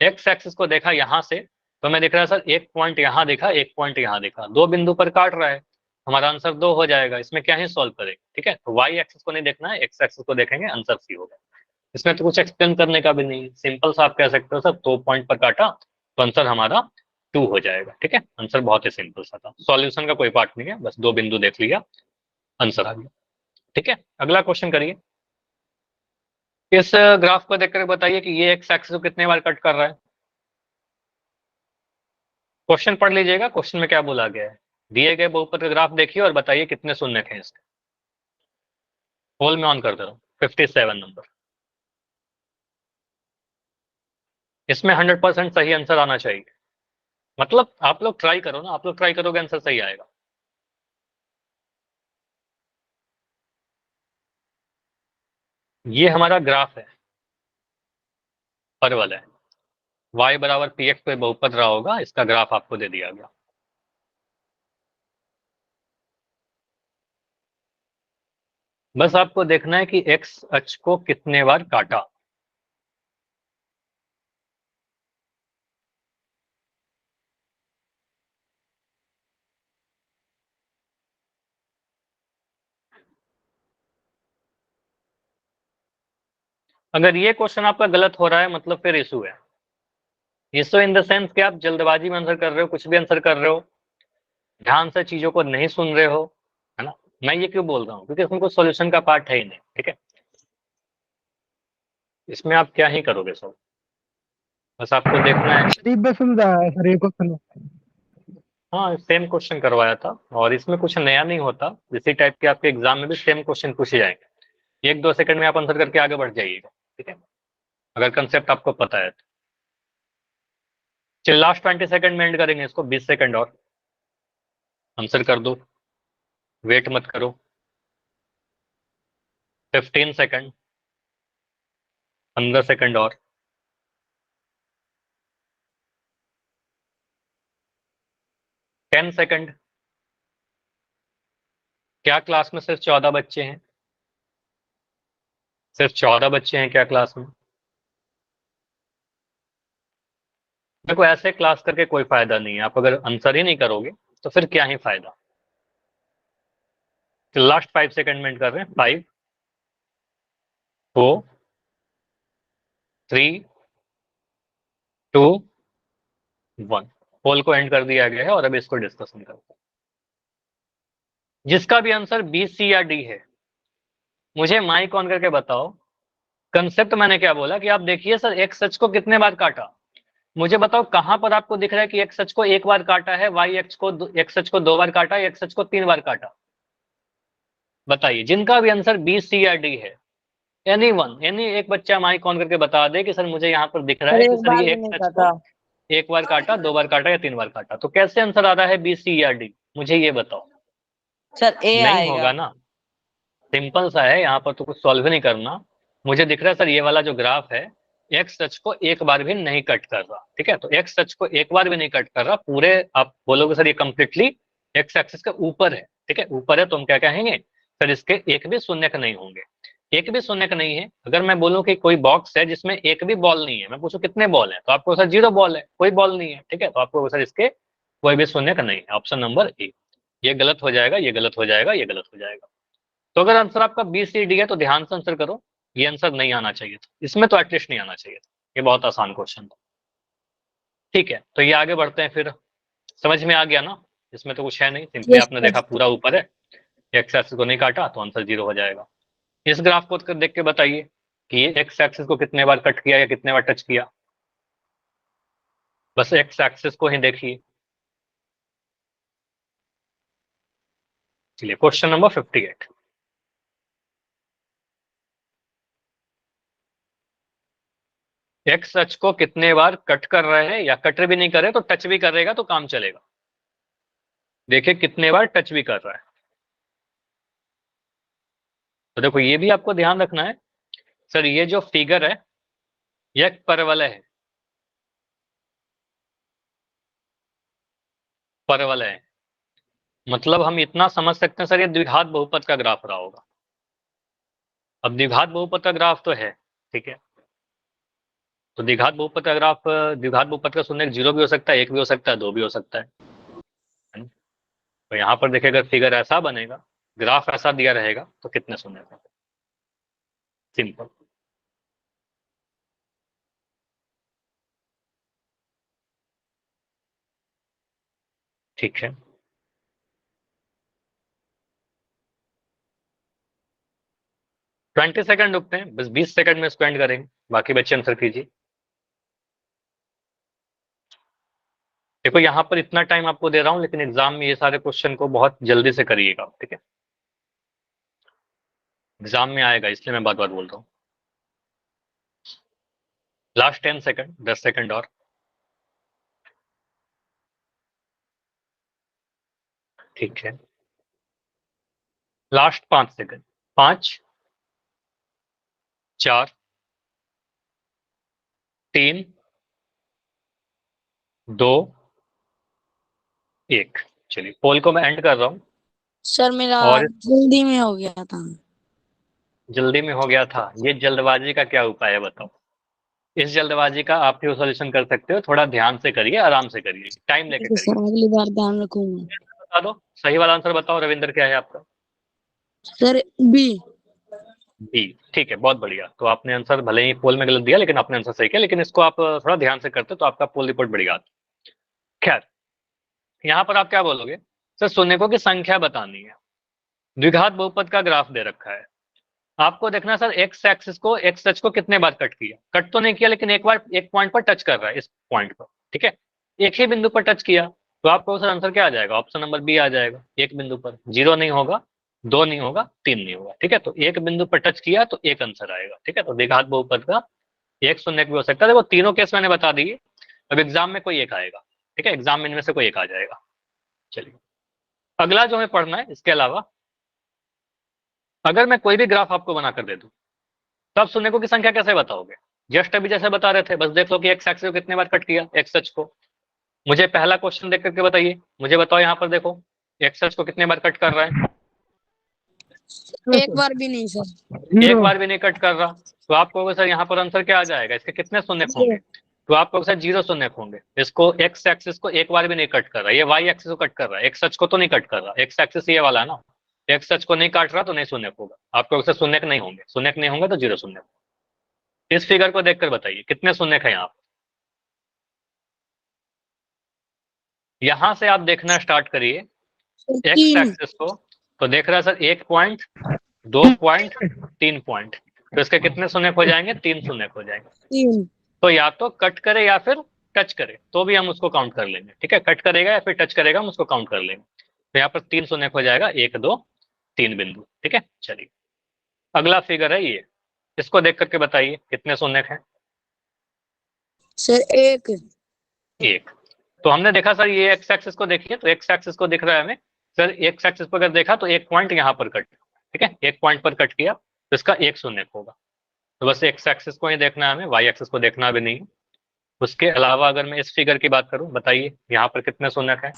एक्स एक्सिस को देखा यहाँ से, तो मैं दिख रहा है सर एक पॉइंट यहाँ दिखा, एक पॉइंट यहाँ दिखा, 2 बिंदु पर काट रहा है, हमारा आंसर 2 हो जाएगा, इसमें क्या ही सॉल्व करेंगे, ठीक है। तो वाई एक्सिस को नहीं देखना है, एक्स एक्सिस को देखेंगे, आंसर सी होगा। इसमें तो कुछ एक्सप्लेन करने का भी नहीं, सिंपल सा आप कह सकते हो सर 2 पॉइंट पर काटा तो आंसर हमारा 2 हो जाएगा, ठीक है। आंसर बहुत ही सिंपल सा था, सॉल्यूशन का कोई पार्ट नहीं है, बस 2 बिंदु देख लिया, आंसर आ गया, ठीक है। अगला क्वेश्चन करिए। इस ग्राफ को देखकर बताइए कि ये एक्स एक्सिस को कितने बार कट कर रहा है। क्वेश्चन पढ़ लीजिएगा, क्वेश्चन में क्या बोला गया है, दिए गए बहुपद का ग्राफ देखिए और बताइए कितने शून्य हैं इसके। होल में ऑन कर दे रहा हूँ, 57 नंबर। इसमें 100% सही आंसर आना चाहिए, मतलब आप लोग ट्राई करो ना, आप लोग ट्राई करोगे आंसर सही आएगा। ये हमारा ग्राफ है, परवल है, y बराबर पी एक्स पे बहुपद रहा होगा, इसका ग्राफ आपको दे दिया गया। बस आपको देखना है कि x अक्ष को कितने बार काटा। अगर ये क्वेश्चन आपका गलत हो रहा है मतलब फिर इशू है। इशू इन द सेंस कि आप जल्दबाजी में आंसर कर रहे हो, कुछ भी आंसर कर रहे हो, ध्यान से चीजों को नहीं सुन रहे हो, है ना। मैं ये क्यों बोल रहा हूँ, क्योंकि इसमें कोई सॉल्यूशन का पार्ट है ही नहीं, ठीक है। इसमें आप क्या ही करोगे सर, बस आपको देखना है। शरीफ में सुन रहा है सर ये क्वेश्चन। हाँ, सेम क्वेश्चन करवाया था, और इसमें कुछ नया नहीं होता, इसी टाइप के आपके एग्जाम में भी सेम क्वेश्चन पूछे जाएंगे, 1 2 सेकंड में आप आंसर करके आगे बढ़ जाइएगा, ठीक है, अगर कंसेप्ट आपको पता है तो। चलिए लास्ट 20 सेकंड में एंड करेंगे इसको, 20 सेकंड और आंसर कर दो, वेट मत करो। 15 सेकंड, 15 सेकंड और, 10 सेकंड। क्या क्लास में सिर्फ 14 बच्चे हैं? सिर्फ 14 बच्चे हैं क्या क्लास में? देखो ऐसे क्लास करके कोई फायदा नहीं है, आप अगर आंसर ही नहीं करोगे तो फिर क्या ही फायदा। तो लास्ट 5 सेकंड में एंड कर रहे हैं, 5 4 3 2 1। पोल को एंड कर दिया गया है और अब इसको डिस्कशन करते हैं। जिसका भी आंसर बी सी या डी है, मुझे माइक ऑन करके बताओ। कंसेप्ट मैंने क्या बोला कि आप देखिए सर एक्स सच को कितने बार काटा, मुझे बताओ कहां पर आपको दिख रहा है कि एक्स सच को 1 बार काटा है, वाई एक्स को एक्स सच को 2 बार काटा, एक्स सच को 3 बार काटा। बताइए, जिनका भी आंसर बी सी या डी है, एनी वन, एनी एक बच्चा माइक ऑन करके बता दे कि सर मुझे यहाँ पर दिख रहा सर है कि एक सर बार ये भी एक्स नहीं सच को काटा। 1 बार काटा, 2 बार काटा या 3 बार काटा, तो कैसे आंसर आ रहा है बी सी या डी, मुझे ये बताओ। सर ए नहीं आएगा। होगा ना, सिंपल सा है, यहाँ पर तो कुछ सॉल्व ही नहीं करना। मुझे दिख रहा है सर ये वाला जो ग्राफ है, एक्स सच को 1 बार भी नहीं कट कर रहा, ठीक है, तो एक्स सच को 1 बार भी नहीं कट कर रहा, पूरे आप बोलोगे सर ये कंप्लीटली एक्स एक्सिस के ऊपर है, ठीक है, ऊपर है, तो हम क्या कहेंगे सर इसके एक भी शून्य नहीं होंगे, एक भी शून्य नहीं है। अगर मैं बोलूं कि कोई बॉक्स है जिसमें एक भी बॉल नहीं है, मैं पूछूं कितने बॉल है, तो आपको सर 0 बॉल है, कोई बॉल नहीं है, ठीक है, तो आपको सर इसके कोई भी शून्य नहीं है, ऑप्शन नंबर ए। ये गलत हो जाएगा, ये गलत हो जाएगा, ये गलत हो जाएगा। तो अगर आंसर आपका बी सी डी है तो ध्यान से आंसर करो, ये आंसर नहीं आना चाहिए था, इसमें तो एटलीस्ट नहीं आना चाहिए था, ये बहुत आसान क्वेश्चन था, ठीक है। तो ये आगे बढ़ते हैं फिर, समझ में आ गया ना, इसमें तो कुछ है नहीं, सिंपली यस आपने सर। देखा पूरा ऊपर है, एक्स एक्सिस को नहीं काटा तो आंसर 0 हो जाएगा। इस ग्राफ को देख के बताइए कि ये एक्स एक्सिस को कितने बार कट किया या कितने बार टच किया, बस एक्स एक्सिस को ही देखिए। चलिए क्वेश्चन नंबर 58, एक्स अक्ष को कितने बार कट कर रहे हैं, या कट भी नहीं करे तो टच भी करेगा तो काम चलेगा। देखिए कितने बार टच भी कर रहा है। तो देखो ये भी आपको ध्यान रखना है। सर ये जो फिगर है यह एक परवलय है, परवलय है। मतलब हम इतना समझ सकते हैं सर, ये द्विघात बहुपद का ग्राफ रहा होगा। अब द्विघात बहुपद का ग्राफ तो है, ठीक है। तो द्विघात बहुपद का ग्राफ, द्विघात बहुपद का शून्य 0 भी हो सकता है, 1 भी हो सकता है, 2 भी हो सकता है। तो यहाँ पर देखिए अगर फिगर ऐसा बनेगा, ग्राफ ऐसा दिया रहेगा, तो कितने शून्य थे? सिंपल। ठीक है, ट्वेंटी सेकंड रुकते हैं, बस 20 सेकंड में स्पेंड करेंगे, बाकी बच्चे आंसर कीजिए। देखो यहाँ पर इतना टाइम आपको दे रहा हूँ, लेकिन एग्जाम में ये सारे क्वेश्चन को बहुत जल्दी से करिएगा, ठीक है। एग्जाम में आएगा इसलिए मैं बात बात बोल रहा हूँ। लास्ट 10 सेकंड, 10 सेकंड और। ठीक है, लास्ट 5 सेकंड। 5, 4, 3, 2, 1। चलिए पोल को मैं एंड कर रहा हूँ। सर मेरा और जल्दी में हो गया था। जल्दी में हो गया था, ये जल्दबाजी का क्या उपाय है बताओ? इस जल्दबाजी का आप भी सॉल्यूशन कर सकते हो, थोड़ा ध्यान से करिए, आराम से करिए, टाइम लेके ठीक है करिए। सर, अगली बार ध्यान रखूंगा। बता दो सही वाला आंसर, बताओ रविंद्र क्या है आपका? Sir B. बी, ठीक है, बहुत बढ़िया। तो आपने आंसर भले ही पोल में गलत दिया, लेकिन आपने आंसर सही किया, लेकिन इसको आप थोड़ा ध्यान से करते तो आपका पोल रिपोर्ट बढ़िया आता। खैर, यहाँ पर आप क्या बोलोगे? सर शून्यकों की संख्या बतानी है, द्विघात बहुपद का ग्राफ दे रखा है, आपको देखना सर एक्स एक्सिस को, एक्स अक्ष को कितने बार कट किया। कट तो नहीं किया, लेकिन एक बार एक पॉइंट पर टच कर रहा है, इस पॉइंट पर, ठीक है। एक ही बिंदु पर टच किया, तो आपको सर आंसर क्या आ जाएगा? ऑप्शन नंबर बी आ जाएगा। एक बिंदु पर, 0 नहीं होगा, 2 नहीं होगा, 3 नहीं होगा, ठीक है। तो एक बिंदु पर टच किया तो एक आंसर आएगा, ठीक है। तो द्विघात बहुपद का एक शून्य भी हो सकता है। देखो तीनों केस मैंने बता दिए, अब एग्जाम में कोई एक आएगा, ठीक है, एग्जाम में इनमें से कोई एक आ जाएगा। चलिए अगला जो हमें पढ़ना है, इसके अलावा अगर मैं कोई भी ग्राफ आपको बनाकर दे दूं, तो आप शून्यकों की संख्या कैसे बताओगे? जस्ट अभी जैसे बता रहे थे, बस देख लो कि एक्स एक्सिस को कितने बार कट किया, एक्स अक्ष को। मुझे पहला क्वेश्चन देख करके बताइए, मुझे बताओ यहाँ पर देखो एक्स अक्ष को कितने बार कट कर रहा है? एक बार भी नहीं सर। एक बार भी नहीं कट कर रहा। तो आप कहोगे सर यहाँ पर आंसर क्या आ जाएगा, इसके कितने शून्य होंगे? तो आप कहोगे सर 0 शून्य होंगे। इसको एक्स एक्सिस को एक बार भी नहीं कट कर रहा, ये वाई एक्सिस को कट कर रहा है, एक्स अक्ष को तो नहीं कट कर रहा। एक्स एक्सिस ये वाला है ना, एक्स अक्ष को नहीं काट रहा तो नहीं शून्य होगा। आप कहोगे सर शून्य नहीं होंगे, शून्य नहीं होंगे तो 0 शून्य। इस फिगर को देखकर बताइए कितने शून्य है यहाँ पर। यहां से आप देखना स्टार्ट करिए एक्स 3। एक्सिस को, तो देख रहा है सर 1 पॉइंट, 2 पॉइंट, 3 पॉइंट। तो इसके कितने शून्य हो जाएंगे? 3 शून्य हो जाएंगे। 3। तो या तो कट करे या फिर टच करे, तो भी हम उसको काउंट कर लेंगे, ठीक है। कट करेगा या फिर टच करेगा, हम उसको काउंट कर लेंगे। तो यहाँ पर 3 शून्य हो जाएगा, 1, 2, 3 बिंदु, ठीक है। चलिए अगला फिगर है ये, इसको देख करके बताइए कितने शून्य है? सर 1। 1। तो हमने देखा सर ये एक्स एक्सिस को देखिए, तो एक्स एक्सिस को दिख रहा है हमें सर, एक्स एक्सिस पर अगर देखा तो एक पॉइंट यहाँ पर कट, ठीक है, एक पॉइंट पर कट किया तो इसका एक शून्य होगा। तो बस एक्स एक्सिस को ही देखना है हमें, वाई एक्सिस को देखना भी नहीं है। उसके अलावा अगर मैं इस फिगर की बात करूं, बताइए यहाँ पर कितने शून्य है?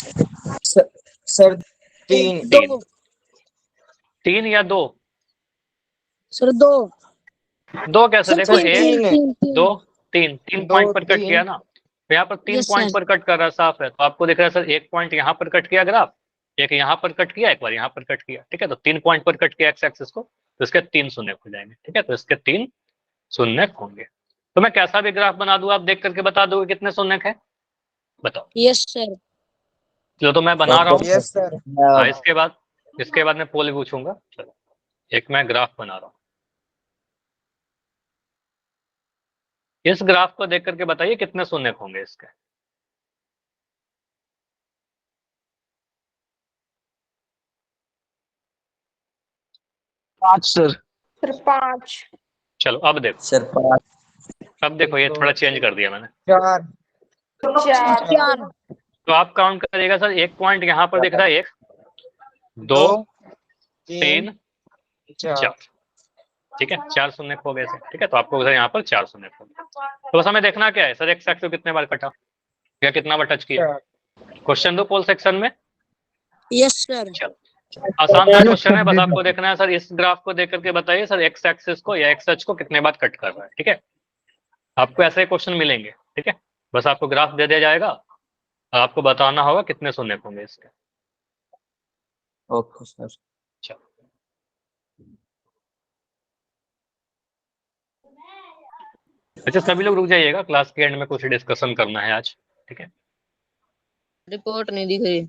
सर 3। 2। 3 या 2? सर 2। 2 कैसे? देखो 1, 2, 3, 3 पॉइंट पर कट 3। किया ना, तो यहाँ पर 3 Yes, पॉइंट sir. पर कट कर रहा है, साफ है। तो आपको दिख रहा है सर एक पॉइंट यहाँ पर कट किया ग्राफ, एक यहाँ पर कट किया, एक बार यहाँ पर कट किया, ठीक है। तो 3 पॉइंट पर कट किया एक्स एक्सिस को, तो इसके 3 शून्य हो जाएंगे, ठीक है। तो इसके 3 शून्य होंगे। तो मैं कैसा भी ग्राफ बना दूं, आप देख करके बता दोगे कितने शून्य है? बताओ। Yes sir. चलो तो मैं बना रहा हूँ। Yes sir. हाँ, इसके बाद मैं पोल पूछूंगा। चलो एक मैं ग्राफ बना रहा हूँ, इस ग्राफ को देख करके बताइए कितने शून्य होंगे इसके? पाँच सर। सर 5। चलो अब देखो, सर 5। अब देखो ये थोड़ा चेंज कर दिया मैंने। 4 4 तो आप काउंट करिएगा सर, एक पॉइंट यहाँ पर दिख रहा है, 1 2 3 4, ठीक है, 4 शून्य खो गए, ठीक है। तो आपको उधर यहाँ पर 4 शून्य खो गए। तो बस हमें देखना क्या है सर, एक्स एक्सिस को कितने बार कटा या कितना बार टच किया। क्वेश्चन दो पोल सेक्शन में। Yes sir. चलो आसान सा क्वेश्चन है, बस आपको देखना है सर, इस ग्राफ को देख करके बताइए सर एक्स एक्सिस को या एक्स अक्ष को कितने बार कट कर रहा है, ठीक है। आपको ऐसे क्वेश्चन मिलेंगे, ठीक है। बस आपको ग्राफ दे दिया जाएगा और आपको बताना होगा कितने शून्य होंगे इसके। Okay sir. चलो अच्छा सभी लोग रुक जाइएगा, क्लास के एंड में कुछ डिस्कशन करना है आज, ठीक है। रिपोर्ट नहीं दिख रही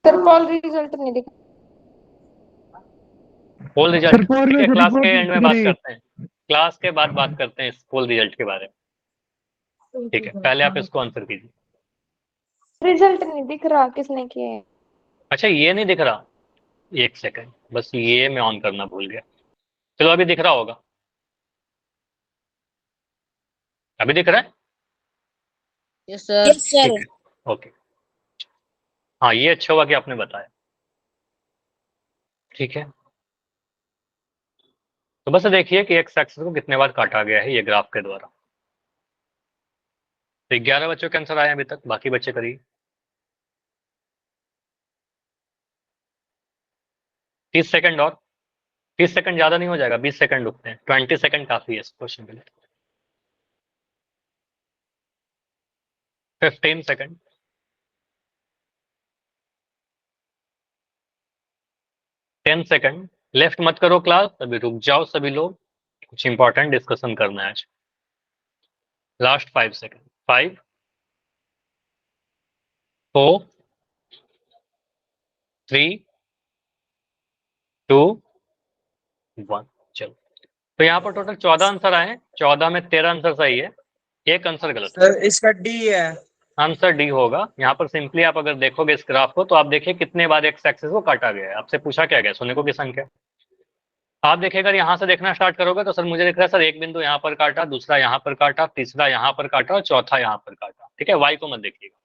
सर, पोल रिजल्ट नहीं दिख। पोल रिजल्ट, ठीक है, रिपोर्ट क्लास के रिपोर्ट एंड में बात करते हैं, क्लास के बाद बात करते हैं इस पोल रिजल्ट के बारे में, ठीक है। पहले आप इसको आंसर कीजिए। रिजल्ट नहीं दिख रहा, किसने किया है? अच्छा ये नहीं दिख रहा, एक सेकंड, बस ये मैं ऑन करना भूल गया। चलो अभी दिख रहा होगा, अभी दिख रहा है। Yes sir. Yes sir. ठीक है, ओके। हाँ ये अच्छा हुआ कि आपने बताया, ठीक है। तो बस देखिए कि एक्स एक्सिस को कितने बार काटा गया है ये ग्राफ के द्वारा। तो 11 बच्चों के आंसर आए अभी तक, बाकी बच्चे करिए। 30 सेकंड और 30 सेकंड ज्यादा नहीं हो जाएगा, 20 सेकंड रुकते हैं, 20 सेकंड काफी है इस क्वेश्चन के लिए। 15 सेकंड, 10 सेकंड। लेफ्ट मत करो क्लास, अभी रुक जाओ सभी लोग, कुछ इंपॉर्टेंट डिस्कशन करना है आज। Last 5 second, 5 4 3 2 1। चलो तो यहाँ पर टोटल 14 आंसर आए हैं, 14 में 13 आंसर सही है, एक आंसर गलत है। सर इसका डी है। आंसर डी होगा। यहाँ पर सिंपली आप अगर देखोगे इस ग्राफ को तो आप देखिए कितने बार एक्स एक्सिस को काटा गया है। आपसे पूछा क्या गया, शून्य की संख्या। आप देखिएगा यहाँ से देखना स्टार्ट करोगे तो सर मुझे दिख रहा है सर एक बिंदु यहाँ पर काटा, दूसरा यहाँ पर काटा, तीसरा यहाँ पर काटा और चौथा यहाँ पर काटा, ठीक है। वाई को मत देखिएगा।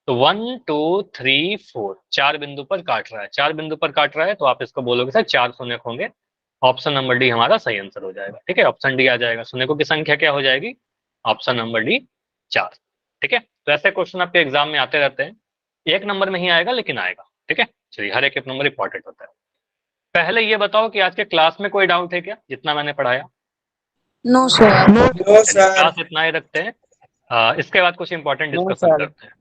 तो 1 2 3 4 4 बिंदु पर काट रहा है, 4 बिंदु पर काट रहा है, तो आप इसको बोलोगे सर 4 शून्य होंगे। ऑप्शन नंबर डी हमारा सही आंसर हो जाएगा, ठीक है। ऑप्शन डी आ जाएगा, शून्य की संख्या क्या हो जाएगी, ऑप्शन नंबर डी 4, ठीक है। तो ऐसे क्वेश्चन आपके एग्जाम में आते रहते हैं, एक नंबर में ही आएगा लेकिन आएगा, ठीक है। चलिए हर एक नंबर इंपॉर्टेंट होता है। पहले ये बताओ कि आज के क्लास में कोई डाउट है क्या जितना मैंने पढ़ाया। No sir. No sir. Class इतना ही रखते हैं, इसके बाद कुछ इंपॉर्टेंट नो डिस्कशन सर। करते हैं।